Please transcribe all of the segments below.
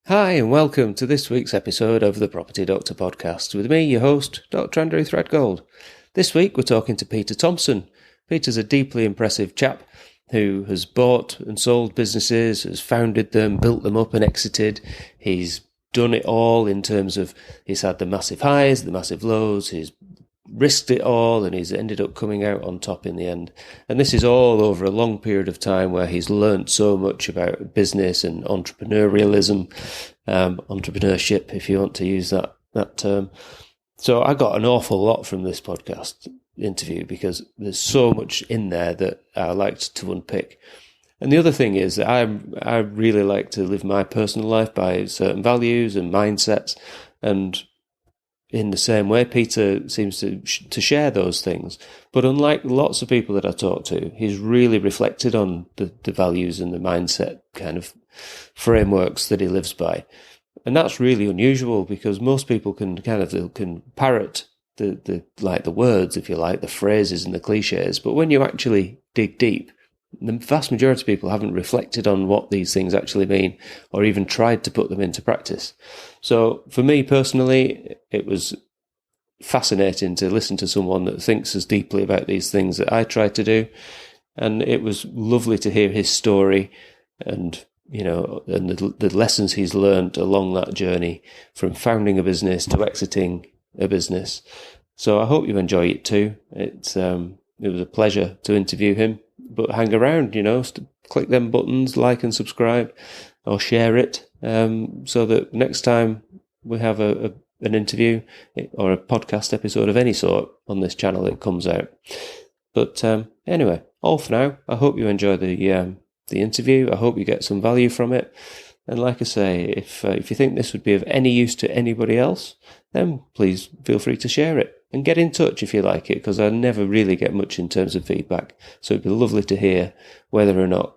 Hi, and welcome to this week's episode of the Property Doctor podcast with me, your host, Dr. Andrew Threadgold. This week we're talking to Peter Thompson. Peter's a deeply impressive chap who has bought and sold businesses, has founded them, built them up and exited. He's done it all in terms of he's had the massive highs, the massive lows, he's risked it all and he's ended up coming out on top in the end. And this is all over a long period of time where he's learnt so much about business and entrepreneurialism, entrepreneurship, if you want to use that term. So I got an awful lot from this podcast interview because there's so much in there that I liked to unpick. And the other thing is that I really like to live my personal life by certain values and mindsets, and in the same way, Peter seems to share those things. But unlike lots of people that I talk to, he's really reflected on the values and the mindset kind of frameworks that he lives by. And that's really unusual because most people can parrot the words, if you like, the phrases and the cliches. But when you actually dig deep, the vast majority of people haven't reflected on what these things actually mean or even tried to put them into practice. So for me personally, it was fascinating to listen to someone that thinks as deeply about these things that I try to do. And it was lovely to hear his story and, and the lessons he's learned along that journey from founding a business to exiting a business. So I hope you enjoy it too. It was a pleasure to interview him. But hang around, click them buttons, like and subscribe, or share it, so that next time we have an interview or a podcast episode of any sort on this channel, it comes out. But anyway, all for now. I hope you enjoy the interview. I hope you get some value from it. And like I say, if you think this would be of any use to anybody else, then please feel free to share it. And get in touch if you like it, because I never really get much in terms of feedback. So it'd be lovely to hear whether or not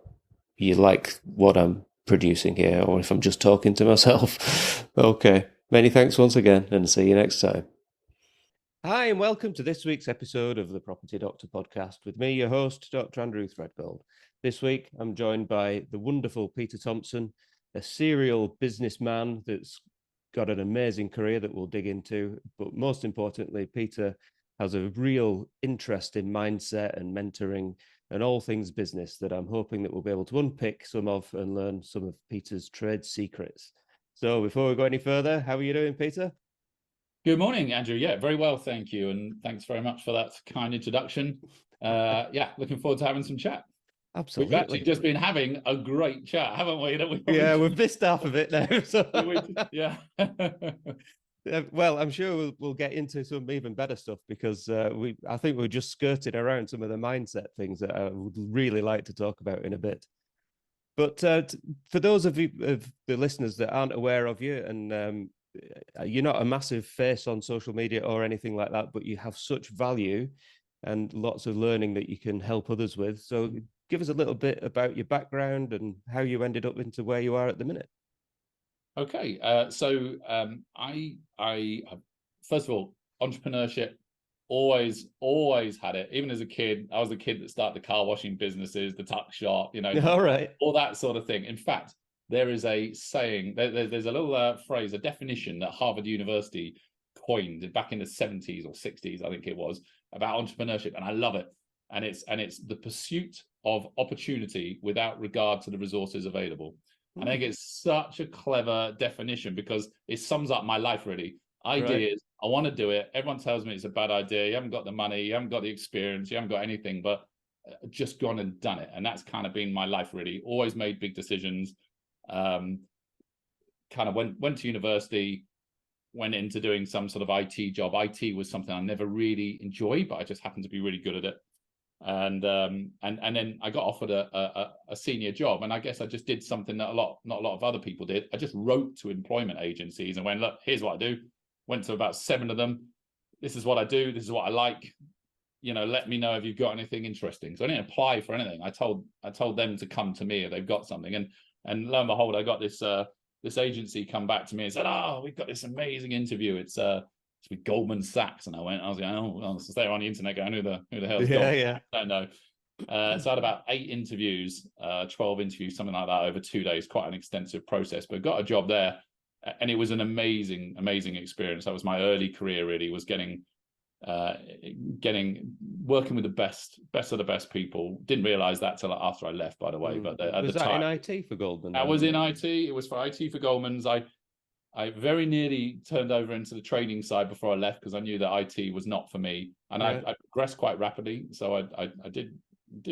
you like what I'm producing here, or if I'm just talking to myself. Okay, many thanks once again, and see you next time. Hi, and welcome to this week's episode of the Property Doctor podcast with me, your host, Dr. Andrew Threadgold. This week, I'm joined by the wonderful Peter Thompson, a serial businessman that's got an amazing career that we'll dig into. But most importantly, Peter has a real interest in mindset and mentoring and all things business that I'm hoping that we'll be able to unpick some of and learn some of Peter's trade secrets. So before we go any further, how are you doing, Peter? Good morning, Andrew. Yeah, very well, thank you. And thanks very much for that kind introduction. Looking forward to having some chat. Absolutely. We've actually just been having a great chat, haven't we? We've missed half of it now. So. Yeah. Well, I'm sure we'll get into some even better stuff because I think we're just skirting around some of the mindset things that I would really like to talk about in a bit. But for those of the listeners that aren't aware of you, and you're not a massive face on social media or anything like that, but you have such value and lots of learning that you can help others with. So give us a little bit about your background and how you ended up into where you are at the minute. Okay. I first of all, entrepreneurship, always had it. Even as a kid, I was the kid that started the car washing businesses, the tuck shop, All right. all that sort of thing. In fact, there is a saying, there's a little phrase, a definition that Harvard University coined back in the 70s or 60s, I think it was, about entrepreneurship, and I love it. And it's the pursuit of opportunity without regard to the resources available. I think it's such a clever definition because it sums up my life, really. Ideas, right. I want to do it. Everyone tells me it's a bad idea. You haven't got the money, you haven't got the experience, you haven't got anything, but just gone and done it. And that's kind of been my life, really. Always made big decisions. Kind of went to university, went into doing some sort of IT job. IT was something I never really enjoyed, but I just happened to be really good at it. And then I got offered a senior job, and I guess I just did something that not a lot of other people did. I just wrote to employment agencies and went, look, here's what I do. Went to about 7 of them. This is what I do. This is what I like. Let me know if you've got anything interesting. So I didn't apply for anything. I told them to come to me if they've got something. And lo and behold, I got this agency come back to me and said, oh, we've got this amazing interview. It's with Goldman Sachs. And I was like, oh, well, it's there on the internet going, who the hell is Goldman Sachs? I don't know. So I had about 8 interviews, 12 interviews, something like that, over 2 days. Quite an extensive process, but got a job there, and it was an amazing experience. That was my early career. Really, was getting working with the best of the best people. Didn't realize that till after I left, by the way. But at Was the that time, in IT for Goldman? I was in IT. It was for IT for Goldman's. I very nearly turned over into the trading side before I left, because I knew that IT was not for me, and Right. I progressed quite rapidly. So I did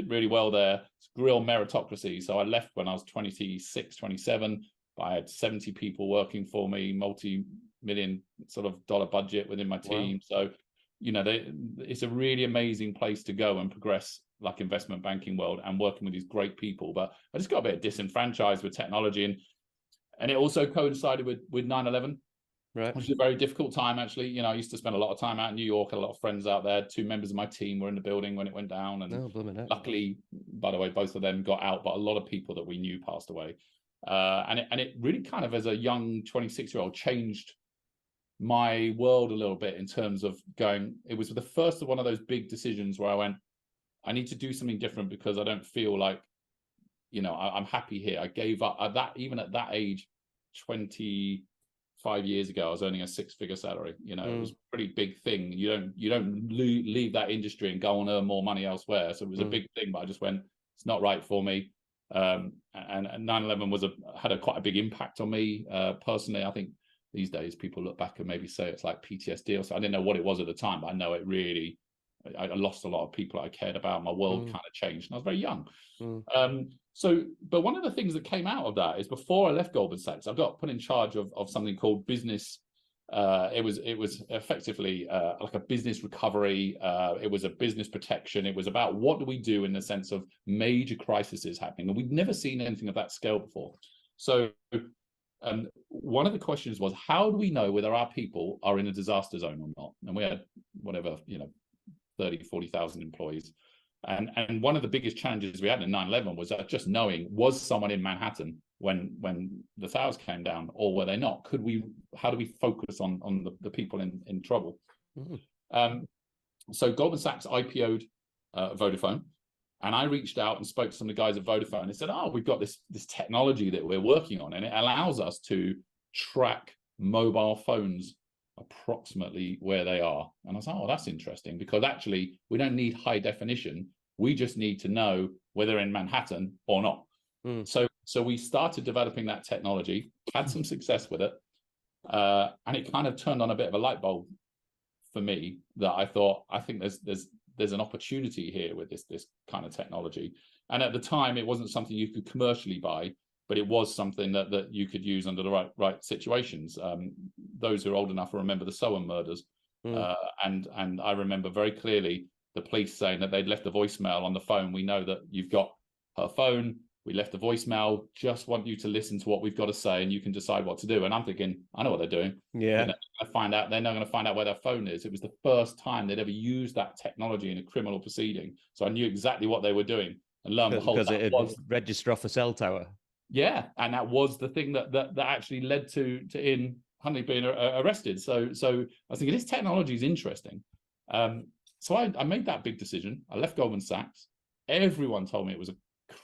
really well there. It's real meritocracy. So I left when I was 26, 27. I had 70 people working for me, multi-million sort of dollar budget within my team. Wow. So, it's a really amazing place to go and progress, like investment banking world, and working with these great people. But I just got a bit disenfranchised with technology, and it also coincided with 9/11, right, which is a very difficult time, actually. I used to spend a lot of time out in New York, had a lot of friends out there. 2 members of my team were in the building when it went down. And luckily, by the way, both of them got out, but a lot of people that we knew passed away. And it really kind of, as a young 26-year-old, changed my world a little bit, in terms of going. It was the first of one of those big decisions where I went, I need to do something different, because I don't feel like, I'm happy here. I gave up at that, even at that age, 25 years ago, I was earning a 6-figure salary. It was a pretty big thing. You don't leave that industry and go and earn more money elsewhere. So it was a big thing, but I just went, it's not right for me. And 9/11 had quite a big impact on me personally. I think these days people look back and maybe say it's like PTSD or so. I didn't know what it was at the time, but I know it really. I lost a lot of people I cared about. My world kind of changed, and I was very young. But one of the things that came out of that is, before I left Goldman Sachs, I got put in charge of something called business. It was effectively like a business recovery. It was a business protection. It was about, what do we do in the sense of major crises happening, and we'd never seen anything of that scale before. So one of the questions was, how do we know whether our people are in a disaster zone or not? And we had 30, 40,000 employees. And one of the biggest challenges we had in 9/11 was just knowing, was someone in Manhattan when the towers came down, or were they not? How do we focus on the people in trouble? So Goldman Sachs IPO'd Vodafone, and I reached out and spoke to some of the guys at Vodafone, and said, we've got this technology that we're working on, and it allows us to track mobile phones approximately where they are. And I was like, that's interesting, because actually we don't need high definition. We just need to know whether they're in Manhattan or not. So we started developing that technology, had some success with it, and it kind of turned on a bit of a light bulb for me, that I thought, I think there's an opportunity here with this kind of technology. And at the time, it wasn't something you could commercially buy, but it was something that you could use under the right situations. Those who are old enough will remember the Soham murders. And I remember very clearly the police saying that they'd left a voicemail on the phone. We know that you've got her phone. We left a voicemail. Just want you to listen to what we've got to say, and you can decide what to do. And I'm thinking, I know what they're doing. Yeah. They're not going to find out where their phone is. It was the first time they'd ever used that technology in a criminal proceeding. So I knew exactly what they were doing. And lo and behold, because it was register off a cell tower. Yeah, and that was the thing that actually led to Ian Huntley being arrested. So I was thinking, this technology is interesting. So I made that big decision. I left Goldman Sachs. Everyone told me it was a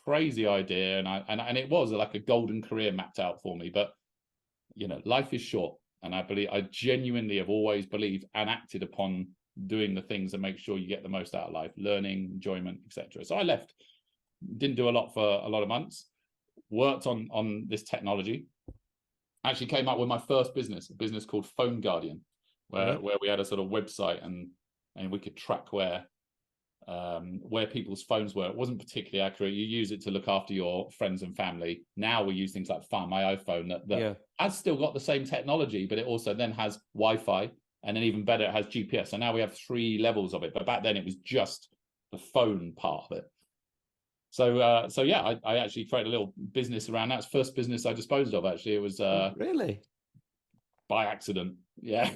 crazy idea, and it was like a golden career mapped out for me. But life is short, and I genuinely have always believed and acted upon doing the things that make sure you get the most out of life, learning, enjoyment, etc. So I left. Didn't do a lot for a lot of months. Worked on this technology. Actually came up with my first business, a business called Phone Guardian, where we had a sort of website, and we could track where people's phones were. It wasn't particularly accurate. You use it to look after your friends and family. Now we use things like Find My iPhone that has still got the same technology, but it also then has Wi-Fi, and then even better, it has GPS. So now we have 3 levels of it. But back then it was just the phone part of it. So I actually created a little business around that. It's the first business I disposed of, actually. It was really by accident. Yeah.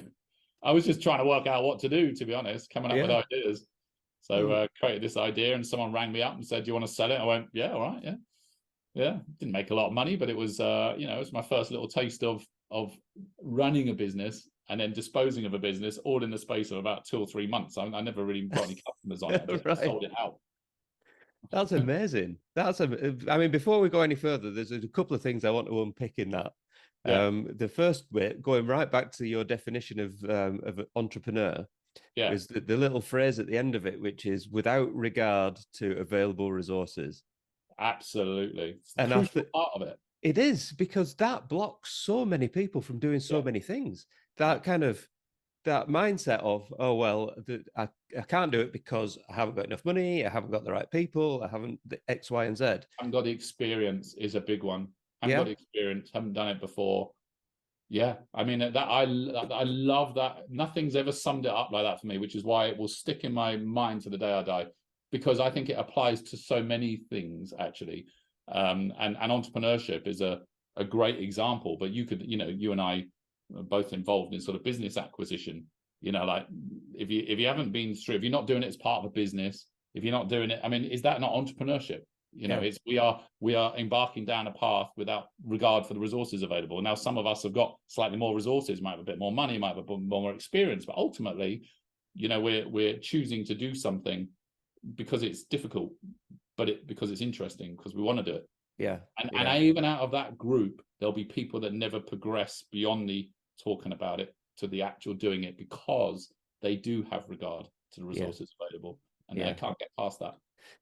I was just trying to work out what to do, to be honest, coming up with ideas. So created this idea, and someone rang me up and said, do you want to sell it? I went, yeah, all right, yeah. Didn't make a lot of money, but it was it was my first little taste of running a business and then disposing of a business, all in the space of about 2 or 3 months. I never really got any customers on it. I just sold it out. That's amazing. I mean, before we go any further, there's a couple of things I want to unpick in that. Yeah, The first bit, going right back to your definition of an entrepreneur, yeah, is the little phrase at the end of it, which is without regard to available resources. absolutely. It's the And I crucial think part of it. it is because that blocks so many people from doing so Yeah, many things. yeah. That kind of that mindset of, oh well, I can't do it because I haven't got enough money, I haven't got the right people, I haven't the X, Y, and Z. Haven't got the experience is a big one. Haven't got Yeah, the experience, haven't done it before. Yeah, I mean I love that. Nothing's ever summed it up like that for me, which is why it will stick in my mind to the day I die, because I think it applies to so many things actually. And entrepreneurship is a great example. But you could, you and I are both involved in sort of business acquisition. Like if you haven't been through, if you're not doing it as part of a business, if you're not doing it, I mean, is that not entrepreneurship? yeah, It's we are embarking down a path without regard for the resources available. Now, some of us have got slightly more resources, might have a bit more money, might have a bit more experience, but ultimately, we're choosing to do something because it's difficult, but because it's interesting, because we want to do it. yeah, And even out of that group, there'll be people that never progress beyond the talking about it to the actual doing it, because they do have regard to the yeah, resources available, and they yeah, can't get past that.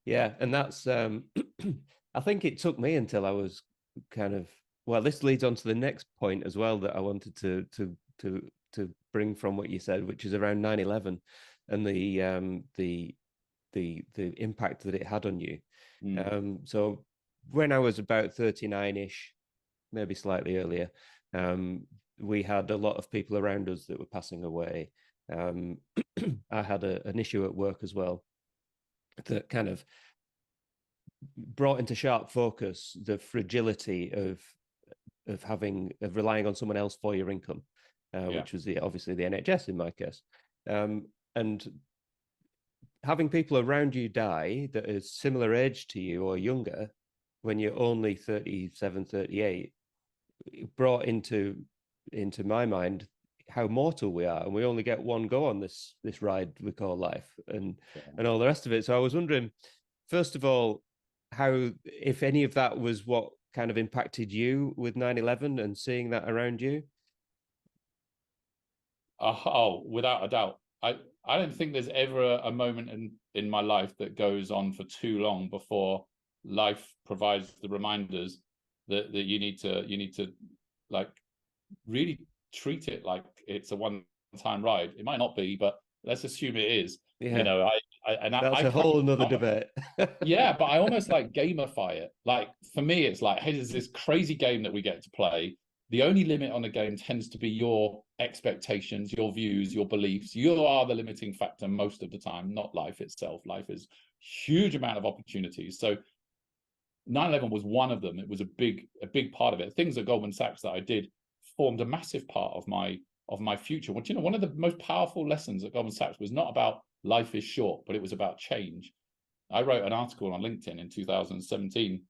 yeah. And that's I think it took me until I was kind of well, this leads on to the next point as well that I wanted to bring from what you said, which is around 9/11 and the impact that it had on you. Mm. So when I was about 39-ish, maybe slightly earlier, we had a lot of people around us that were passing away. I had an issue at work as well that kind of brought into sharp focus the fragility of relying on someone else for your income, Yeah. which was obviously the NHS in my case. And having people around you die that is similar age to you or younger when you're only 37, 38 brought into my mind how mortal we are, and we only get one go on this ride we call life, and all the rest of it. So I was wondering, first of all, how, if any of that was what kind of impacted you with 9/11 and seeing that around you. Oh, without a doubt. I don't think there's ever a moment in my life that goes on for too long before life provides the reminders that you need to like really treat it like it's a one-time ride. It might not be, but let's assume it is. Yeah, that's I a kind whole nother of, debate. yeah, but I almost like gamify it. Like for me, it's like, hey, there's this crazy game that we get to play. The only limit on the game tends to be your expectations, your views, your beliefs. You are the limiting factor most of the time, not life itself. Life is huge amount of opportunities. So 9/11 was one of them. It was a big part of it. Things at Goldman Sachs that I did formed a massive part of my future. Well, one of the most powerful lessons at Goldman Sachs was not about life is short, but it was about change. I wrote an article on LinkedIn in 2017,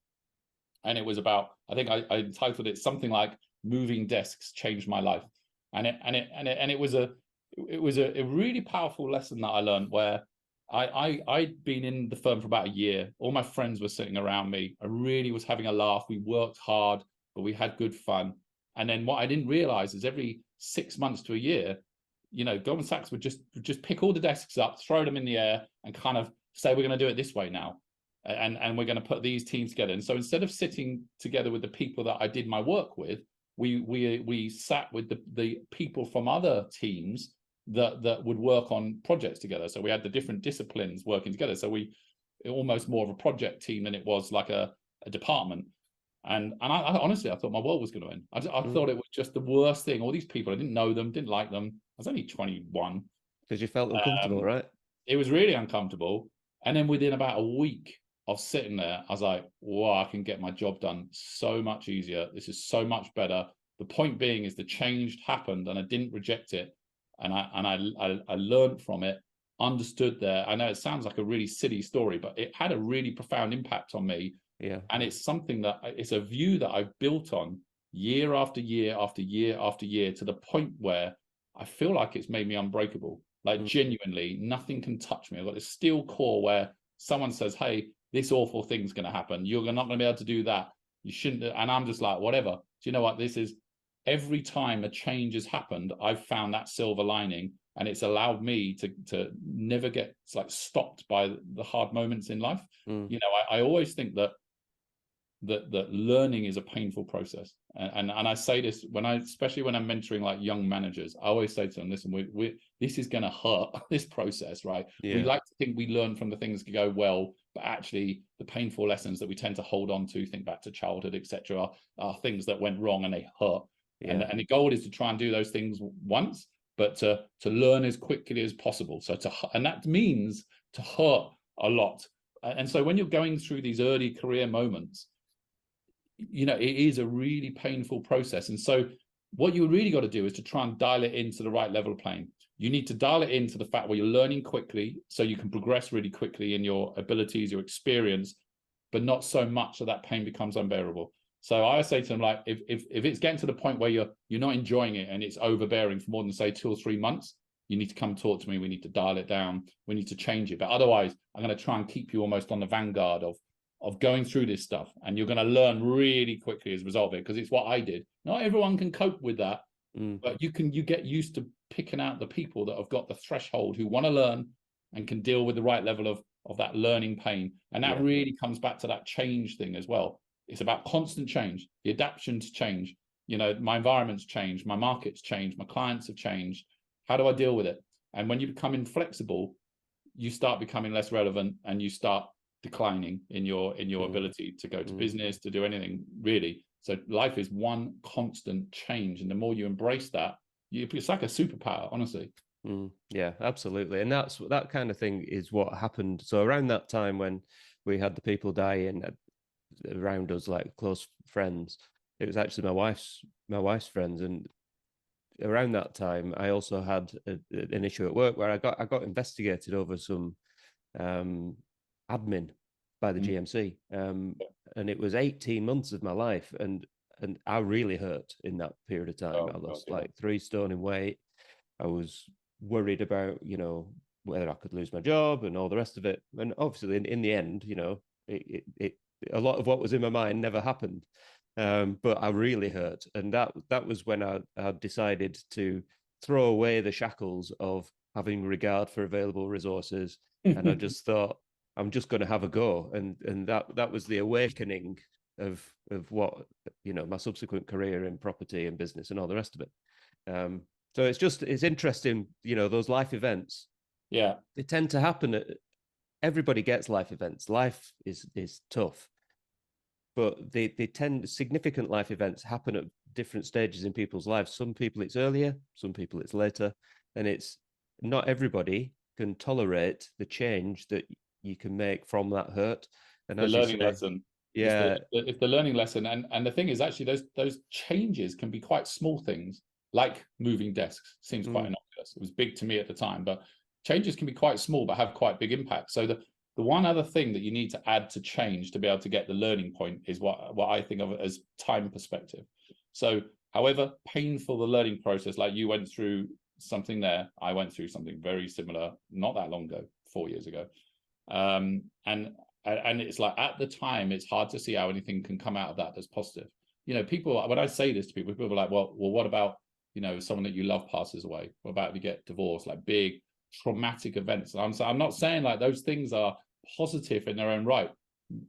and it was about, I think I entitled it something like "Moving Desks Changed My Life," and it was a really powerful lesson that I learned, where I'd been in the firm for about a year. All my friends were sitting around me. I really was having a laugh. We worked hard, but we had good fun. And then what I didn't realize is every 6 months to a year, Goldman Sachs would just pick all the desks up, throw them in the air, and kind of say, we're going to do it this way now. And we're going to put these teams together. And so instead of sitting together with the people that I did my work with, we sat with the people from other teams that would work on projects together. So we had the different disciplines working together. So we almost more of a project team than it was like a department. And I honestly, I thought my world was going to end. I thought it was just the worst thing. All these people, I didn't know them, didn't like them. I was only 21. Because you felt uncomfortable, right? It was really uncomfortable. And then within about a week of sitting there, I was like, wow, I can get my job done so much easier. This is so much better. The point being is the change happened and I didn't reject it. And I learned from it, understood there. I know it sounds like a really silly story, but it had a really profound impact on me. Yeah. And it's something that it's a view that I've built on year after year after year after year, to the point where I feel like it's made me unbreakable. Like genuinely, nothing can touch me. I've got this steel core where someone says, hey, this awful thing's going to happen. You're not going to be able to do that. You shouldn't. And I'm just like, whatever. Do you know what? This is every time a change has happened, I've found that silver lining, and it's allowed me to never get like stopped by the hard moments in life. You know, I always think that learning is a painful process, and I say this especially when I'm mentoring like young managers. I always say to them, listen, we this is going to hurt, this process, right? We like to think we learn from the things that go well, but actually the painful lessons that we tend to hold on to, think back to childhood, etc., are things that went wrong and they hurt. And the goal is to try and do those things once, but to learn as quickly as possible. So and that means to hurt a lot. And so when you're going through these early career moments, you know, it is a really painful process. And so what you really got to do is to try and dial it into the right level of playing. You need to dial it into the fact where you're learning quickly, so you can progress really quickly in your abilities, your experience, but not so much that pain becomes unbearable. So I say to them, like, if it's getting to the point where you're not enjoying it and it's overbearing for more than, say, 2 or 3 months, you need to come talk to me. We need to dial it down. We need to change it. But otherwise, I'm going to try and keep you almost on the vanguard of going through this stuff, and you're going to learn really quickly as a result of it, because it's what I did. Not everyone can cope with that, but you get used to picking out the people that have got the threshold, who want to learn and can deal with the right level of that learning pain. And that really comes back to that change thing as well. It's about constant change, the adaptation to change. You know, my environment's changed, my market's changed, my clients have changed. How do I deal with it? And when you become inflexible, you start becoming less relevant, and you start declining in your ability to go to business, to do anything really. So life is one constant change, and the more you embrace that, it's like a superpower, honestly. Yeah, absolutely. And that kind of thing is what happened. So around that time when we had the people dying around us, like close friends, it was actually my wife's friends. And around that time, I also had an issue at work where I got investigated over some admin by the GMC, and it was 18 months of my life, and I really hurt in that period of time. I lost like 3 stone in weight. I was worried about, you know, whether I could lose my job and all the rest of it. And obviously, in the end, you know, it a lot of what was in my mind never happened. But I really hurt, and that was when I decided to throw away the shackles of having regard for available resources, and I just thought, I'm just going to have a go, and that was the awakening of what, you know, my subsequent career in property and business and all the rest of it. So it's interesting, you know, those life events. Yeah, they tend to happen. Everybody gets life events. Life is tough, but significant life events happen at different stages in people's lives. Some people it's earlier, some people it's later, and it's not everybody can tolerate the change that you can make from that hurt. And the learning lesson. Yeah, it's the learning lesson. And the thing is, actually, those changes can be quite small things, like moving desks. Seems quite innocuous. It was big to me at the time, but changes can be quite small but have quite big impact. So the one other thing that you need to add to change to be able to get the learning point is what I think of as time perspective. So however painful the learning process, like you went through something there, I went through something very similar not that long ago, 4 years ago. And it's like, at the time, it's hard to see how anything can come out of that that's positive. You know, people, when I say this to people are like, well, what about, you know, someone that you love passes away? What about if you get divorced? Like big traumatic events. And I'm not saying like those things are positive in their own right,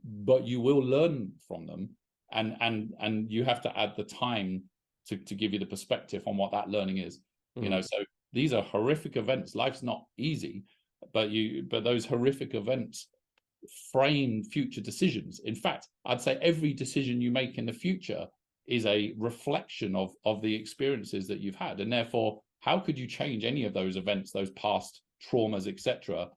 but you will learn from them, and you have to add the time to give you the perspective on what that learning is. You know, so these are horrific events. Life's not easy, but those horrific events frame future decisions. In fact, I'd say every decision you make in the future is a reflection of the experiences that you've had, and therefore, how could you change any of those events, those past traumas, etc.,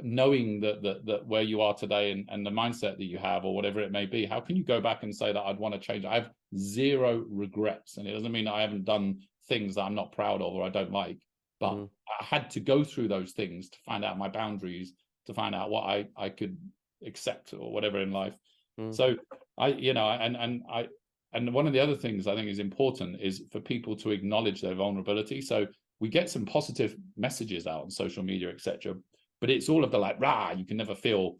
knowing that where you are today and the mindset that you have, or whatever it may be? How can you go back and say that I'd want to change? I have zero regrets, and it doesn't mean I haven't done things that I'm not proud of or I don't like, but I had to go through those things to find out my boundaries, to find out what I could accept or whatever in life. So and one of the other things I think is important is for people to acknowledge their vulnerability. So we get some positive messages out on social media, etc., but it's all of the like, rah, you can never feel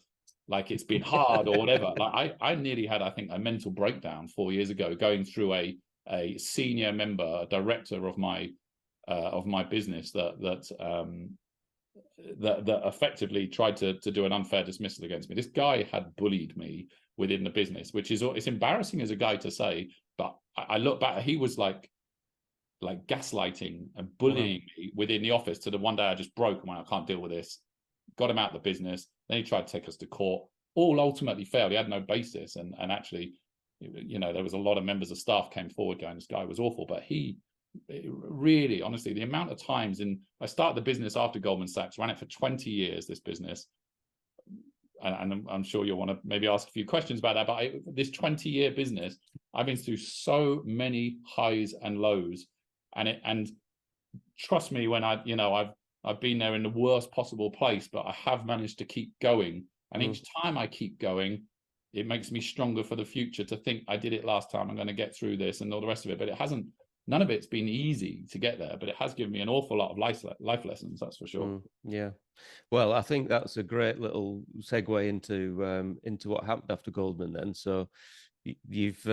like it's been hard or whatever. Like I nearly had, I think, a mental breakdown 4 years ago, going through a senior member, a director of my business that effectively tried to do an unfair dismissal against me. This guy had bullied me within the business, which is, it's embarrassing as a guy to say, but I look back, he was like gaslighting and bullying me within the office, to the one day I just broke and went, I can't deal with this. Got him out of the business. Then he tried to take us to court. All ultimately failed. He had no basis, and actually, there was a lot of members of staff came forward going, this guy was awful. But he really, honestly, the amount of times I started the business after Goldman Sachs, ran it for 20 years, this business. And I'm sure you'll want to maybe ask a few questions about that. But this 20-year business, I've been through so many highs and lows, and trust me when I've been there in the worst possible place, but I have managed to keep going. And each time I keep going, it makes me stronger for the future to think I did it last time, I'm going to get through this and all the rest of it. But it hasn't, none of it's been easy to get there, but it has given me an awful lot of life lessons, that's for sure. Yeah. Well, I think that's a great little segue into what happened after Goldman then. So you've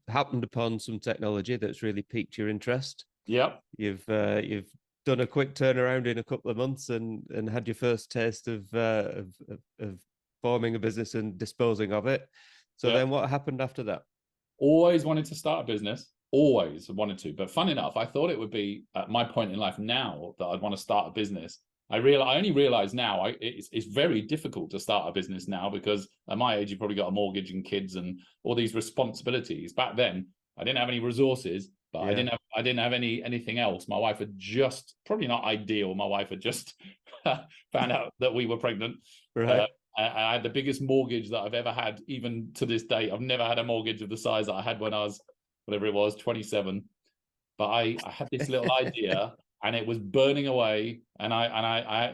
happened upon some technology that's really piqued your interest. Yep. You've done a quick turnaround in a couple of months and had your first taste of forming a business and disposing of it. So then what happened after that? Always wanted to start a business. Always wanted to. But fun enough, I thought it would be at my point in life now that I'd want to start a business. I only realize now it's very difficult to start a business now, because at my age, you've probably got a mortgage and kids and all these responsibilities. Back then, I didn't have any resources, but I didn't have anything else. My wife had just, probably not ideal, my wife had just found out that we were pregnant. Right. I had the biggest mortgage that I've ever had, even to this day. I've never had a mortgage of the size that I had when I was, whatever it was, 27. But I had this little idea, and it was burning away, and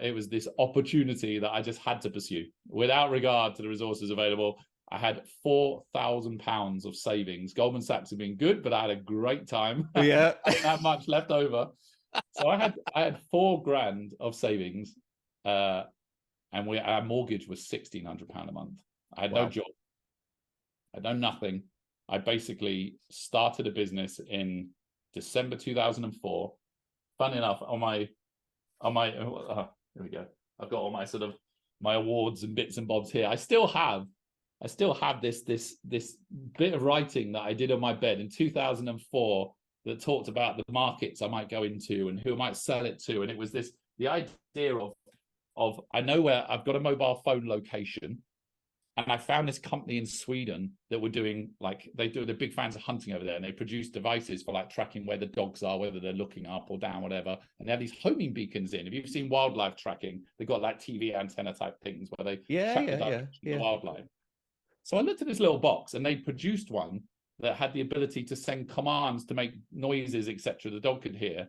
it was this opportunity that I just had to pursue without regard to the resources available. I had £4,000 of savings. Goldman Sachs had been good, but I had a great time. Yeah. I didn't have much left over, so I had £4,000 of savings, and our mortgage was £1,600 a month. I had no job. I had nothing. I basically started a business in December 2004. Funny enough, here we go. I've got all my sort of my awards and bits and bobs here. I still have this bit of writing that I did on my bed in 2004 that talked about the markets I might go into and who I might sell it to. And it was the idea of I know where I've got a mobile phone location. And I found this company in Sweden that were doing, they're big fans of hunting over there, and they produce devices for tracking where the dogs are, whether they're looking up or down, whatever. And they have these homing beacons in. If you've seen wildlife tracking, they've got TV antenna type things where they track the direction of the wildlife. So I looked at this little box, and they produced one that had the ability to send commands to make noises, etc. the dog could hear.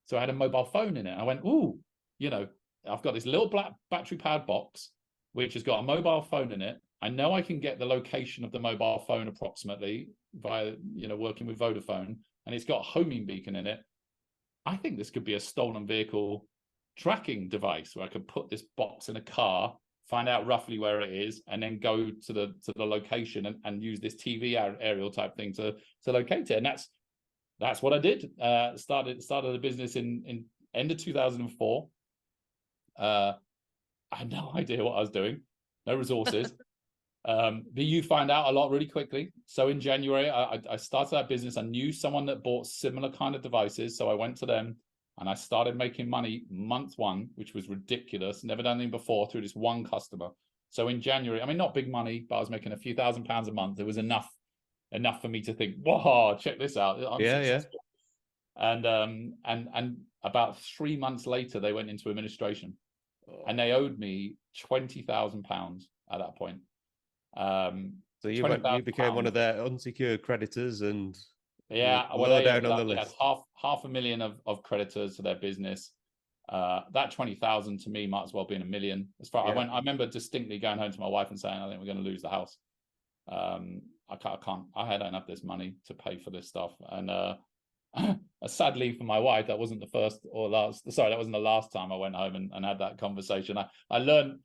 So I had a mobile phone in it. I went, ooh, I've got this little black battery-powered box, which has got a mobile phone in it. I know I can get the location of the mobile phone approximately via, working with Vodafone, and it's got a homing beacon in it. I think this could be a stolen vehicle tracking device where I could put this box in a car, find out roughly where it is, and then go to the location and use this TV aerial type thing to locate it. And that's what I did. Started the business in end of 2004. I had no idea what I was doing, no resources. But you find out a lot really quickly. So in January, I started that business. I knew someone that bought similar kind of devices. So I went to them and I started making money month one, which was ridiculous. Never done anything before, through this one customer. So in January, I mean, not big money, but I was making a few £1,000s a month. It was enough for me to think, whoa, check this out. I'm successful. And about 3 months later, they went into administration. And they owed me £20,000 at that point. So you became one of their unsecured creditors, and well, down on the they list. had half a million of creditors to their business. That 20,000 to me might as well be in a million. I remember distinctly going home to my wife and saying, I think we're going to lose the house. I don't have this money to pay for this stuff. And sadly for my wife, that wasn't the last time I went home and had that conversation. I learned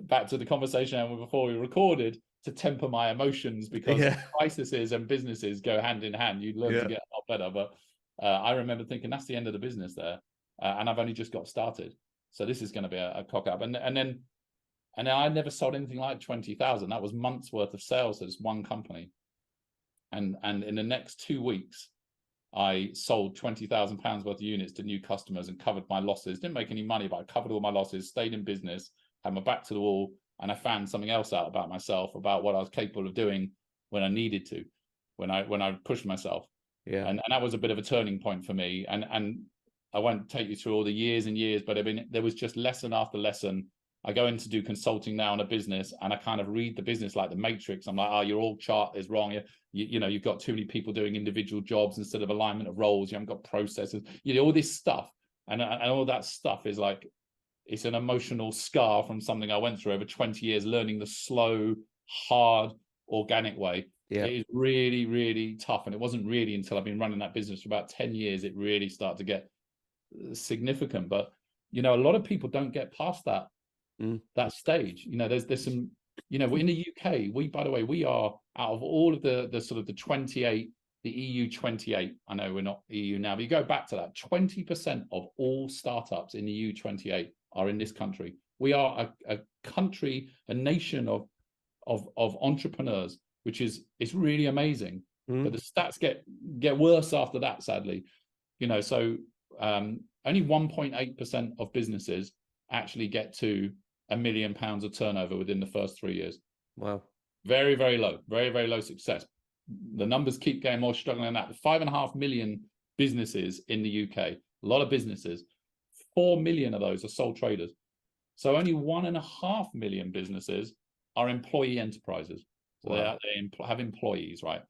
back to the conversation before we recorded, to temper my emotions, because crises and businesses go hand in hand. You learn to get a lot better. But I remember thinking that's the end of the business there, and I've only just got started. So this is going to be a cock up. And then I never sold anything like 20,000. That was months worth of sales as one company. And in the next 2 weeks, I sold £20,000 worth of units to new customers and covered my losses. Didn't make any money, but I covered all my losses, stayed in business, had my back to the wall, and I found something else out about myself, about what I was capable of doing when I needed to, when I pushed myself. And that was a bit of a turning point for me. And I won't take you through all the years and years, but I mean, there was just lesson after lesson. I go in to do consulting now on a business, and I kind of read the business like the Matrix. I'm like, oh, your org chart is wrong. You know, you've got too many people doing individual jobs instead of alignment of roles. You haven't got processes. You know, all this stuff, and all that stuff is like, it's an emotional scar from something I went through over 20 years, learning the slow, hard, organic way. It is really, really tough. And it wasn't really until I've been running that business for about 10 years, it really started to get significant. But, you know, a lot of people don't get past that stage. You know, there's some, you know, in the UK, by the way, we are, out of all of the sort of the 28, the EU 28, I know we're not EU now, but you go back to that, 20% of all startups in the EU 28 are in this country. We are a country, a nation of entrepreneurs, which is, it's really amazing. But the stats get worse after that, sadly. You know, so only 1.8% of businesses actually get to £1 million of turnover within the first 3 years. Wow. Very, very low, very, very low success. The numbers keep getting more struggling than that. 5.5 million businesses in the UK, a lot of businesses, 4 million of those are sole traders. So only 1.5 million businesses are employee enterprises. So they have employees, right?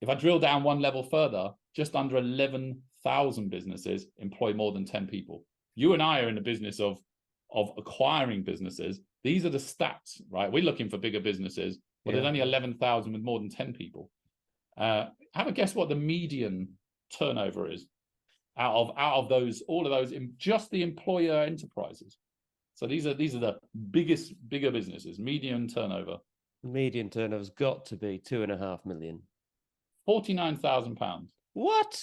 If I drill down one level further, just under 11,000 businesses employ more than 10 people. You and I are in the business of acquiring businesses. These are the stats, right? We're looking for bigger businesses, but there's only 11,000 with more than 10 people. Have a guess what the median turnover is out of those, all of those, in just the employer enterprises. So these are the bigger businesses. Median turnover. Median turnover's got to be 2.5 million. £49,000. What?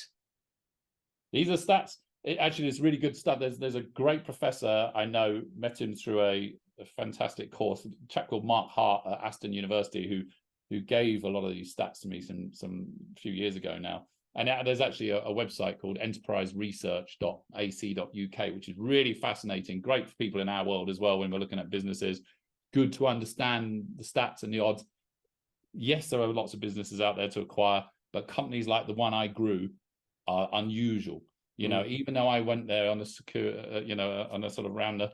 These are stats. Actually, it's really good stuff. There's a great professor I know, met him through a fantastic course, a chap called Mark Hart at Aston University, who gave a lot of these stats to me some few years ago now. And there's actually a website called enterpriseresearch.ac.uk, which is really fascinating, great for people in our world as well when we're looking at businesses. Good to understand the stats and the odds. Yes, there are lots of businesses out there to acquire, but companies like the one I grew are unusual. You know, even though I went there on a secure, on a sort of round the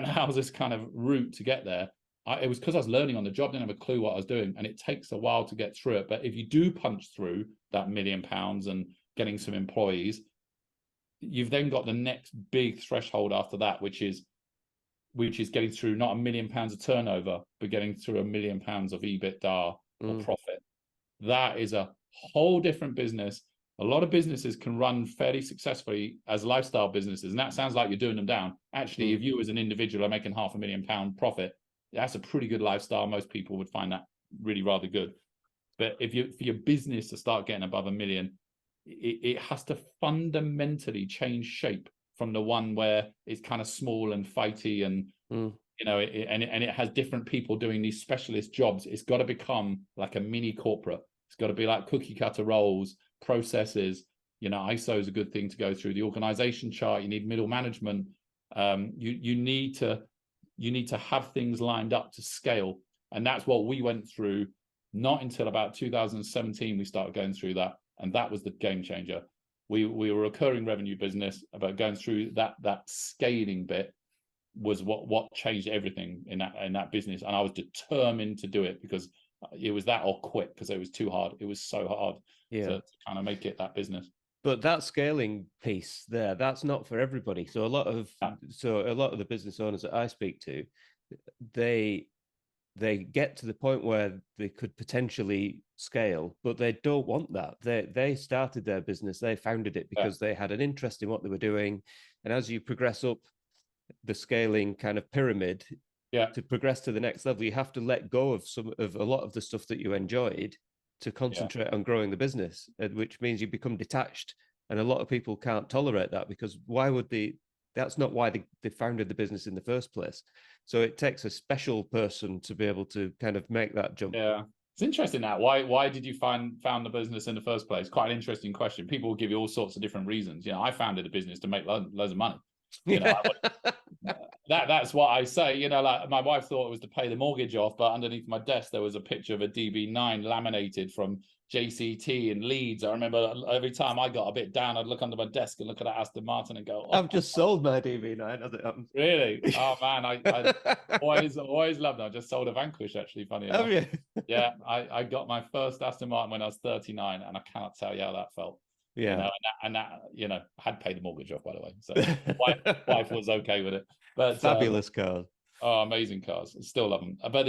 houses kind of route to get there, it was because I was learning on the job, didn't have a clue what I was doing, and it takes a while to get through it. But if you do punch through that £1 million and getting some employees, you've then got the next big threshold after that, which is getting through not £1 million of turnover, but getting through £1 million of EBITDA or profit. That is a whole different business. A lot of businesses can run fairly successfully as lifestyle businesses, and that sounds like you're doing them down. Actually, if you as an individual are making £500,000 profit, that's a pretty good lifestyle. Most people would find that really rather good. But for your business to start getting above £1 million, it has to fundamentally change shape from the one where it's kind of small and fighty and you know, and it has different people doing these specialist jobs. It's got to become like a mini corporate. It's got to be like cookie cutter roles, processes. You know, ISO is a good thing to go through. The organization chart, you need middle management. You need to have things lined up to scale, and that's what we went through. Not until about 2017 we started going through that, and that was the game changer. We were a recurring revenue business, about going through that scaling bit was what changed everything in that business, and I was determined to do it because it was that or quit, because it was too hard. It was so hard to kind of make it that business. But that scaling piece there, that's not for everybody. So a lot of the business owners that I speak to, they get to the point where they could potentially scale, but they don't want that. They started their business, they founded it because they had an interest in what they were doing. And as you progress up the scaling kind of pyramid, Yeah. to progress to the next level, you have to let go of a lot of the stuff that you enjoyed to Yeah. concentrate on growing the business, which means you become detached. And a lot of people can't tolerate that, because why would they? That's not why they founded the business in the first place. So it takes a special person to be able to kind of make that jump. Yeah. It's interesting that. Why did you found the business in the first place? Quite an interesting question. People will give you all sorts of different reasons. You know, I founded a business to make loads of money. You know, that's what I say. You know, like my wife thought it was to pay the mortgage off, but underneath my desk there was a picture of a DB9 laminated from JCT in Leeds. I remember every time I got a bit down, I'd look under my desk and look at that Aston Martin and go, oh. I've just sold my DB9 as it happens. Really? Oh man, I always loved it. I just sold a Vanquish, actually, funny enough. Oh, yeah. Yeah, I got my first Aston Martin when I was 39, and I cannot tell you how that felt. Yeah. You know, and that you know, I had paid the mortgage off, by the way. So wife was okay with it. But fabulous cars. Oh, amazing cars. Still love them. But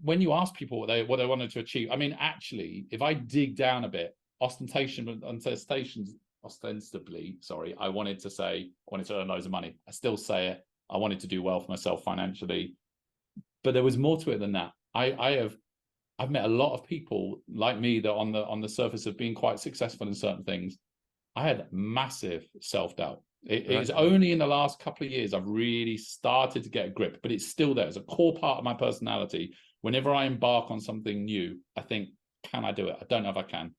when you ask people what they wanted to achieve, I mean, actually, if I dig down a bit, ostensibly, sorry, I wanted to earn loads of money. I still say it. I wanted to do well for myself financially, but there was more to it than that. I've met a lot of people like me that on the surface of being quite successful in certain things, I had massive self-doubt. It's only in the last couple of years I've really started to get a grip, but it's still there. It's a core part of my personality. Whenever I embark on something new, I think, can I do it? I don't know if I can.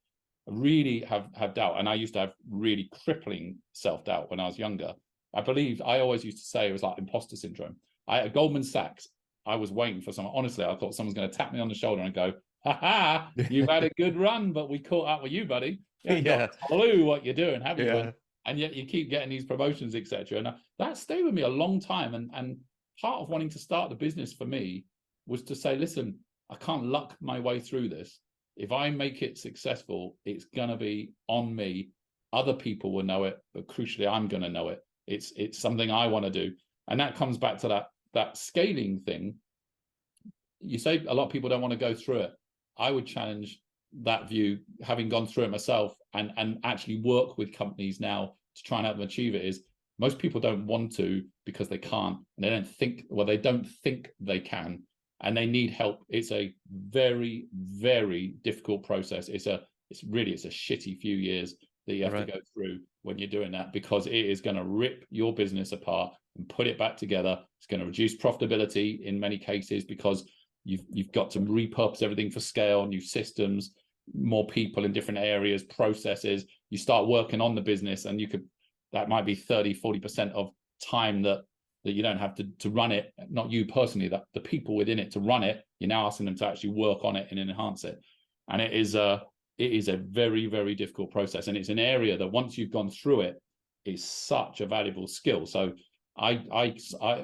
I really have doubt. And I used to have really crippling self-doubt when I was younger. I always used to say it was like imposter syndrome. At Goldman Sachs, I was waiting for someone. Honestly, I thought someone's going to tap me on the shoulder and go, ha ha, you've had a good run, but we caught up with you, buddy. You ain't got a clue what you're doing, have you? And yet you keep getting these promotions, etc. And that stayed with me a long time. And part of wanting to start the business for me was to say, listen, I can't luck my way through this. If I make it successful, it's going to be on me. Other people will know it, but crucially, I'm going to know it. It's something I want to do. And that comes back to that scaling thing. You say a lot of people don't want to go through it. I would challenge that view, having gone through it myself and actually work with companies now to try and help them achieve it. Is most people don't want to because they can't, and they don't think they can, and they need help. It's a very, very difficult process. It's a shitty few years that you have to go through when you're doing that, because it is going to rip your business apart and put it back together. It's going to reduce profitability in many cases because you've got to repurpose everything for scale, new systems, more people in different areas, processes. You start working on the business, and that might be 30-40% of time that you don't have to run it, not you personally, that the people within it to run it. You're now asking them to actually work on it and enhance it. And it is a very, very difficult process. And it's an area that once you've gone through it, is such a valuable skill. So I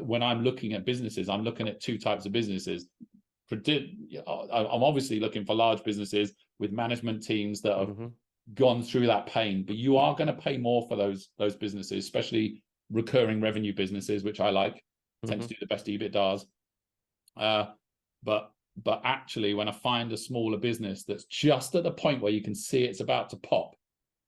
when I'm looking at businesses, I'm looking at two types of businesses. I'm obviously looking for large businesses with management teams that have gone through that pain, but you are going to pay more for those businesses, especially recurring revenue businesses, which I like, tend to do the best EBITDAs. But actually, when I find a smaller business that's just at the point where you can see it's about to pop,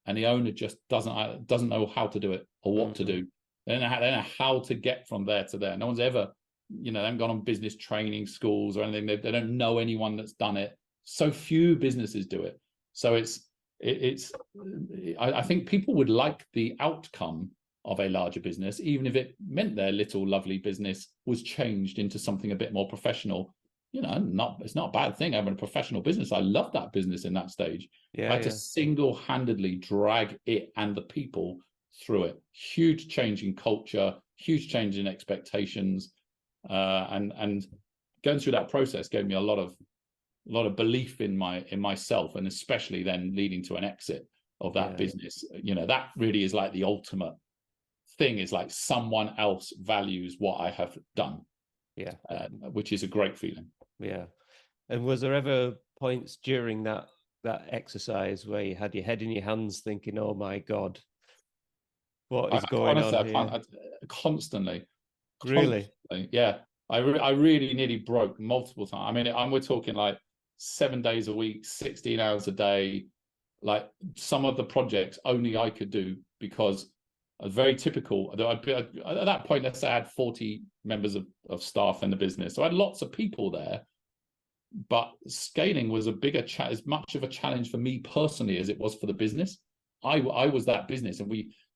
and the owner just doesn't know how to do it or what to do, they don't know how to get from there to there. No one's ever, they haven't gone on business training schools or anything. They don't know anyone that's done it. So few businesses do it. So I think people would like the outcome of a larger business, even if it meant their little lovely business was changed into something a bit more professional. It's not a bad thing having a professional business. I love that business in that stage. I had to single-handedly drag it and the people through it. Huge change in culture, huge change in expectations. And going through that process gave me a lot of belief in myself, and especially then leading to an exit of that business. That really is like the ultimate thing, is like someone else values what I have done, which is a great feeling. And was there ever points during that exercise where you had your head in your hands thinking, oh my God, what is going on here? Constantly. Really? Yeah. I really nearly broke multiple times. I mean, we're talking like 7 days a week, 16 hours a day. Like some of the projects only I could do because very typical. At that point, let's say I had 40 members of staff in the business. So I had lots of people there, but scaling was as much of a challenge for me personally as it was for the business. I was that business, and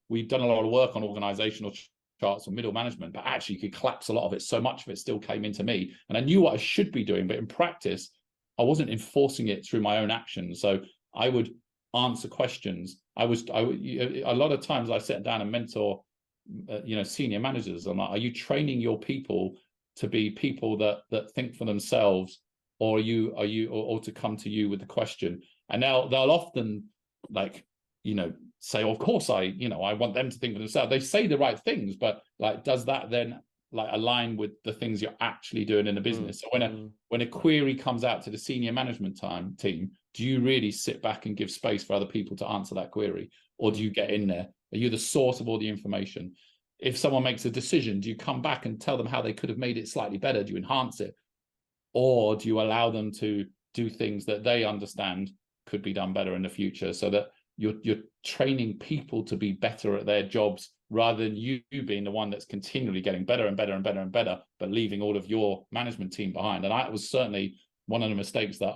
we'd done a lot of work on organizational charts and middle management, but actually you could collapse a lot of it. So much of it still came into me, and I knew what I should be doing, but in practice, I wasn't enforcing it through my own actions. So I would answer questions. I would a lot of times I sit down and mentor, senior managers. I'm like, are you training your people to be people that think for themselves, or or to come to you with the question? And they'll often say, oh, of course I want them to think for themselves. They say the right things, but does that then align with the things you're actually doing in the business? So when a query comes out to the senior management team, do you really sit back and give space for other people to answer that query, or do you get in there? Are you the source of all the information? If someone makes a decision, do you come back and tell them how they could have made it slightly better? Do you enhance it, or do you allow them to do things that they understand could be done better in the future, so that you're training people to be better at their jobs, rather than you being the one that's continually getting better and better and better and better, but leaving all of your management team behind? And that was certainly one of the mistakes that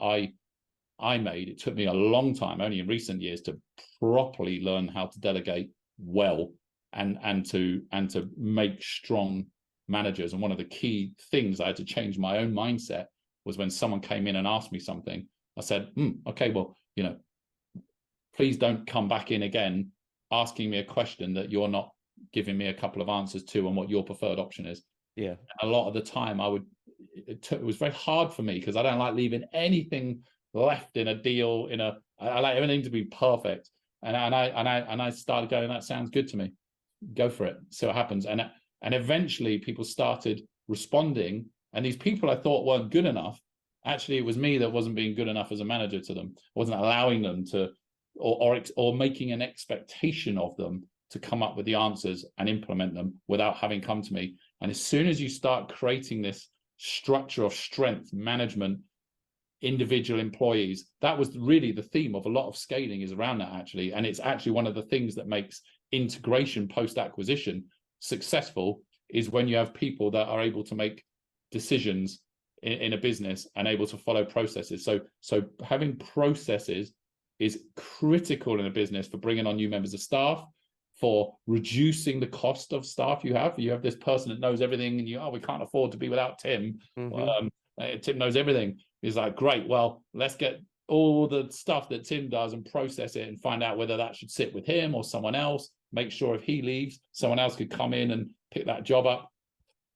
I made. It took me a long time, only in recent years, to properly learn how to delegate well and to make strong managers. And one of the key things I had to change my own mindset was when someone came in and asked me something, I said, okay, well, please don't come back in again asking me a question that you're not giving me a couple of answers to on what your preferred option is. Yeah. And a lot of the time it was very hard for me, because I don't like leaving anything left in a deal. I like everything to be perfect. And I started going, that sounds good to me. Go for it. See what happens. And eventually people started responding. And these people I thought weren't good enough, actually it was me that wasn't being good enough as a manager to them. I wasn't allowing them to, or making an expectation of them to come up with the answers and implement them without having come to me. And as soon as you start creating this structure of strength, management, individual employees, that was really the theme of a lot of scaling, is around that, actually. And it's actually one of the things that makes integration post-acquisition successful, is when you have people that are able to make decisions in a business and able to follow processes. So having processes is critical in a business for bringing on new members of staff, for reducing the cost of staff you have. You have this person that knows everything, and we can't afford to be without Tim. Tim knows everything. He's like, great, well, let's get all the stuff that Tim does and process it and find out whether that should sit with him or someone else. Make sure if he leaves, someone else could come in and pick that job up.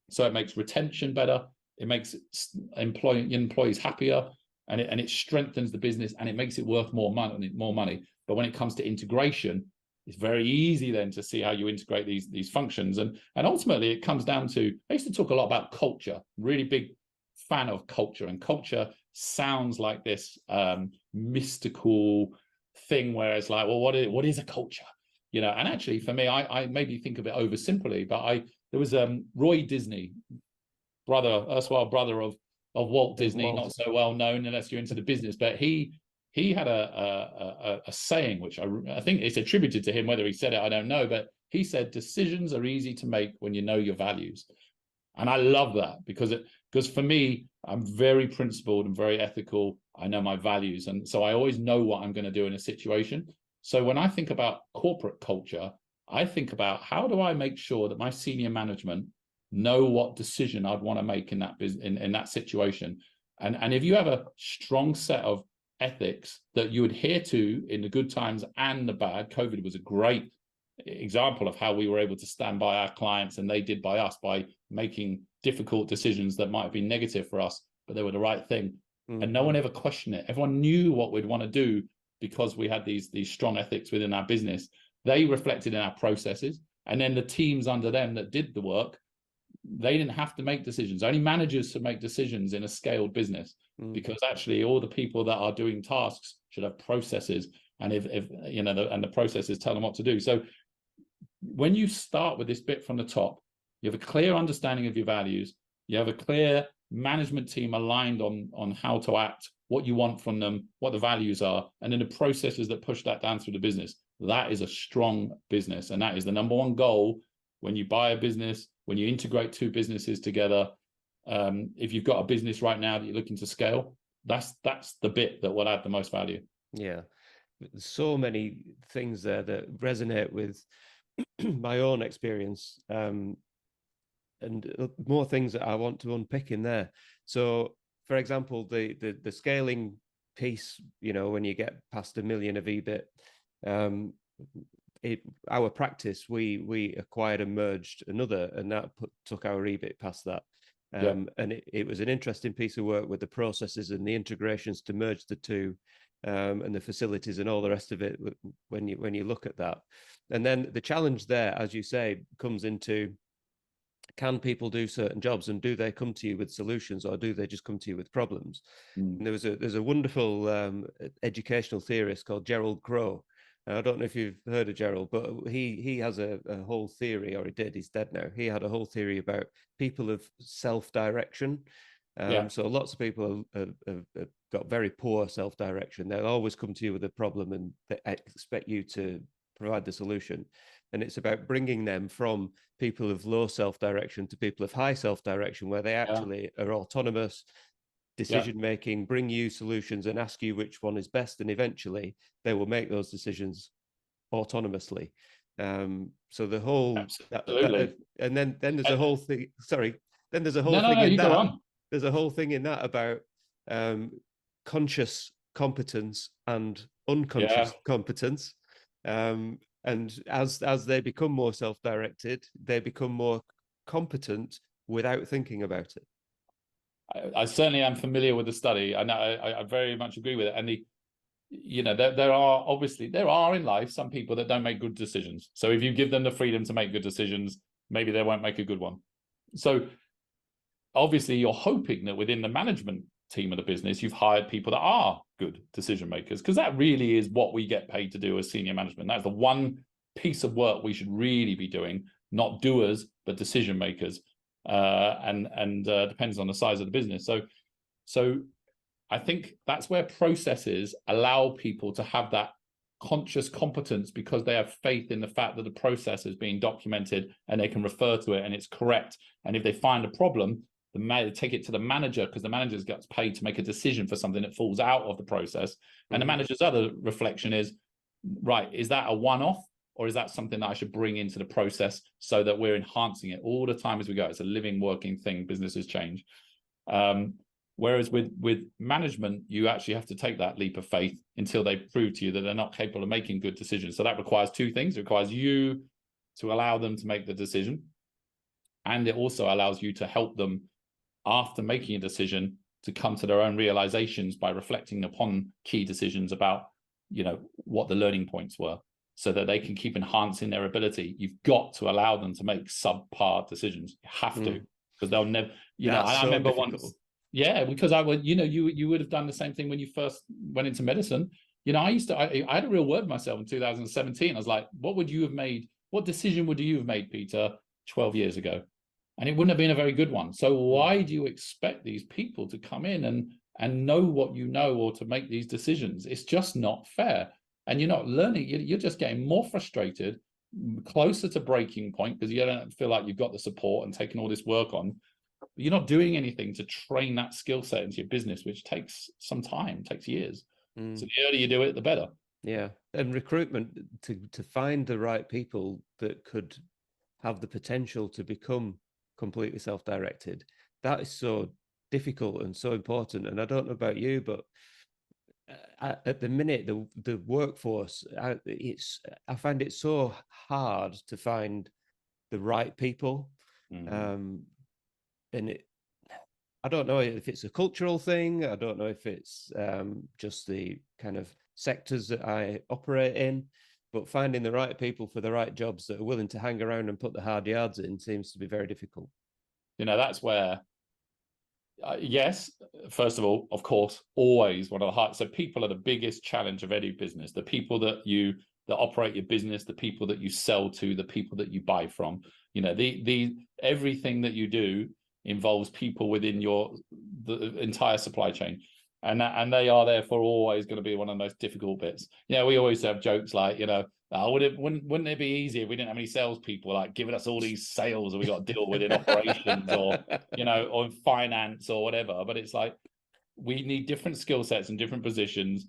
So it makes retention better. It makes employees happier, and it strengthens the business, and it makes it worth more money. But when it comes to integration, it's very easy then to see how you integrate these functions. And ultimately it comes down to, I used to talk a lot about culture, really big fan of culture. And culture sounds like this mystical thing where it's like, well, what is a culture? And actually for me, I maybe think of it oversimply, but there was Roy Disney, erstwhile brother of Walt Disney, not so well known unless you're into the business, but he had a saying, which I think it's attributed to him. Whether he said it, I don't know, but he said, decisions are easy to make when you know your values. And I love that, because for me, I'm very principled and very ethical. I know my values, and so I always know what I'm going to do in a situation. So when I think about corporate culture, I think about, how do I make sure that my senior management know what decision I'd want to make in that situation. And if you have a strong set of ethics that you adhere to in the good times and the bad, COVID was a great example of how we were able to stand by our clients, and they did by us, by making difficult decisions that might have been negative for us, but they were the right thing. And no one ever questioned it. Everyone knew what we'd want to do, because we had these strong ethics within our business. They reflected in our processes, and then the teams under them that did the work, they didn't have to make decisions. Only managers should make decisions in a scaled business, because actually all the people that are doing tasks should have processes, and if the processes tell them what to do. So when you start with this bit from the top, you have a clear understanding of your values, you have a clear management team aligned on how to act, what you want from them, what the values are, and then the processes that push that down through the business. that is a strong business. And that is the number one goal when you buy a business, when you integrate two businesses together. If you've got a business right now that you're looking to scale, that's the bit that will add the most value. Yeah. So many things there that resonate with my own experience, and more things that I want to unpick in there. So, for example, the scaling piece, when you get past 1 million of EBIT, our practice, we acquired and merged another, and that took our EBIT past that. And it was an interesting piece of work with the processes and the integrations to merge the two, and the facilities and all the rest of it when you look at that. And then the challenge there, as you say, comes into, can people do certain jobs, and do they come to you with solutions, or do they just come to you with problems? And there's a wonderful educational theorist called Gerald Crow. I don't know if you've heard of Gerald, but he has a whole theory, or he did, he's dead now. He had a whole theory about people of self-direction. So lots of people have got very poor self-direction. They'll always come to you with a problem and they expect you to provide the solution. And it's about bringing them from people of low self-direction to people of high self-direction, where they actually are autonomous, decision-making, bring you solutions and ask you which one is best. And eventually they will make those decisions autonomously. So the whole, and then there's a whole thing, then there's a whole thing in that. There's a whole thing in that about conscious competence and unconscious competence. And as they become more self-directed, they become more competent without thinking about it. I certainly am familiar with the study. I very much agree with it. And there are in life some people that don't make good decisions. So if you give them the freedom to make good decisions, maybe they won't make a good one. So obviously you're hoping that within the management team of the business, you've hired people that are good decision makers, because that really is what we get paid to do as senior management. That's the one piece of work we should really be doing, not doers, but decision makers. And depends on the size of the business. So I think that's where processes allow people to have that conscious competence, because they have faith in the fact that the process is being documented and they can refer to it and it's correct. And if they find a problem, they take it to the manager, because the manager gets paid to make a decision for something that falls out of the process. And the manager's other reflection is, right, is that a one-off, or is that something that I should bring into the process so that we're enhancing it all the time as we go? It's a living, working thing. Businesses change. Whereas with management, you actually have to take that leap of faith until they prove to you that they're not capable of making good decisions. So that requires two things. It requires you to allow them to make the decision, and it also allows you to help them, after making a decision, to come to their own realizations by reflecting upon key decisions about, what the learning points were, so that they can keep enhancing their ability. You've got to allow them to make subpar decisions. You have to, because they'll never, I remember once, because I would, you would have done the same thing when you first went into medicine. I had a real word with myself in 2017. I was like, what decision would you have made, Peter, 12 years ago? And it wouldn't have been a very good one. So why do you expect these people to come in and know what you know, or to make these decisions? It's just not fair. And you're not learning. You're just getting more frustrated, closer to breaking point, because you don't feel like you've got the support and taking all this work on. But you're not doing anything to train that skill set into your business, which takes some time, takes years. So the earlier you do it, the better. Yeah. And recruitment, to find the right people that could have the potential to become completely self-directed, that is so difficult and so important. And I don't know about you, but at the minute, the workforce, I find it so hard to find the right people. And I don't know if it's a cultural thing. I don't know if it's just the kind of sectors that I operate in, but finding the right people for the right jobs that are willing to hang around and put the hard yards in seems to be very difficult. That's where, yes, first of all, of course, always one of the hard. So people are the biggest challenge of any business. The people that operate your business, the people that you sell to, the people that you buy from. Everything that you do involves people within the entire supply chain. and they are therefore always going to be one of the most difficult bits. Yeah, we always have jokes like, oh, wouldn't it be easy if we didn't have any salespeople like giving us all these sales that we got to deal with in operations or or in finance or whatever? But it's like we need different skill sets and different positions.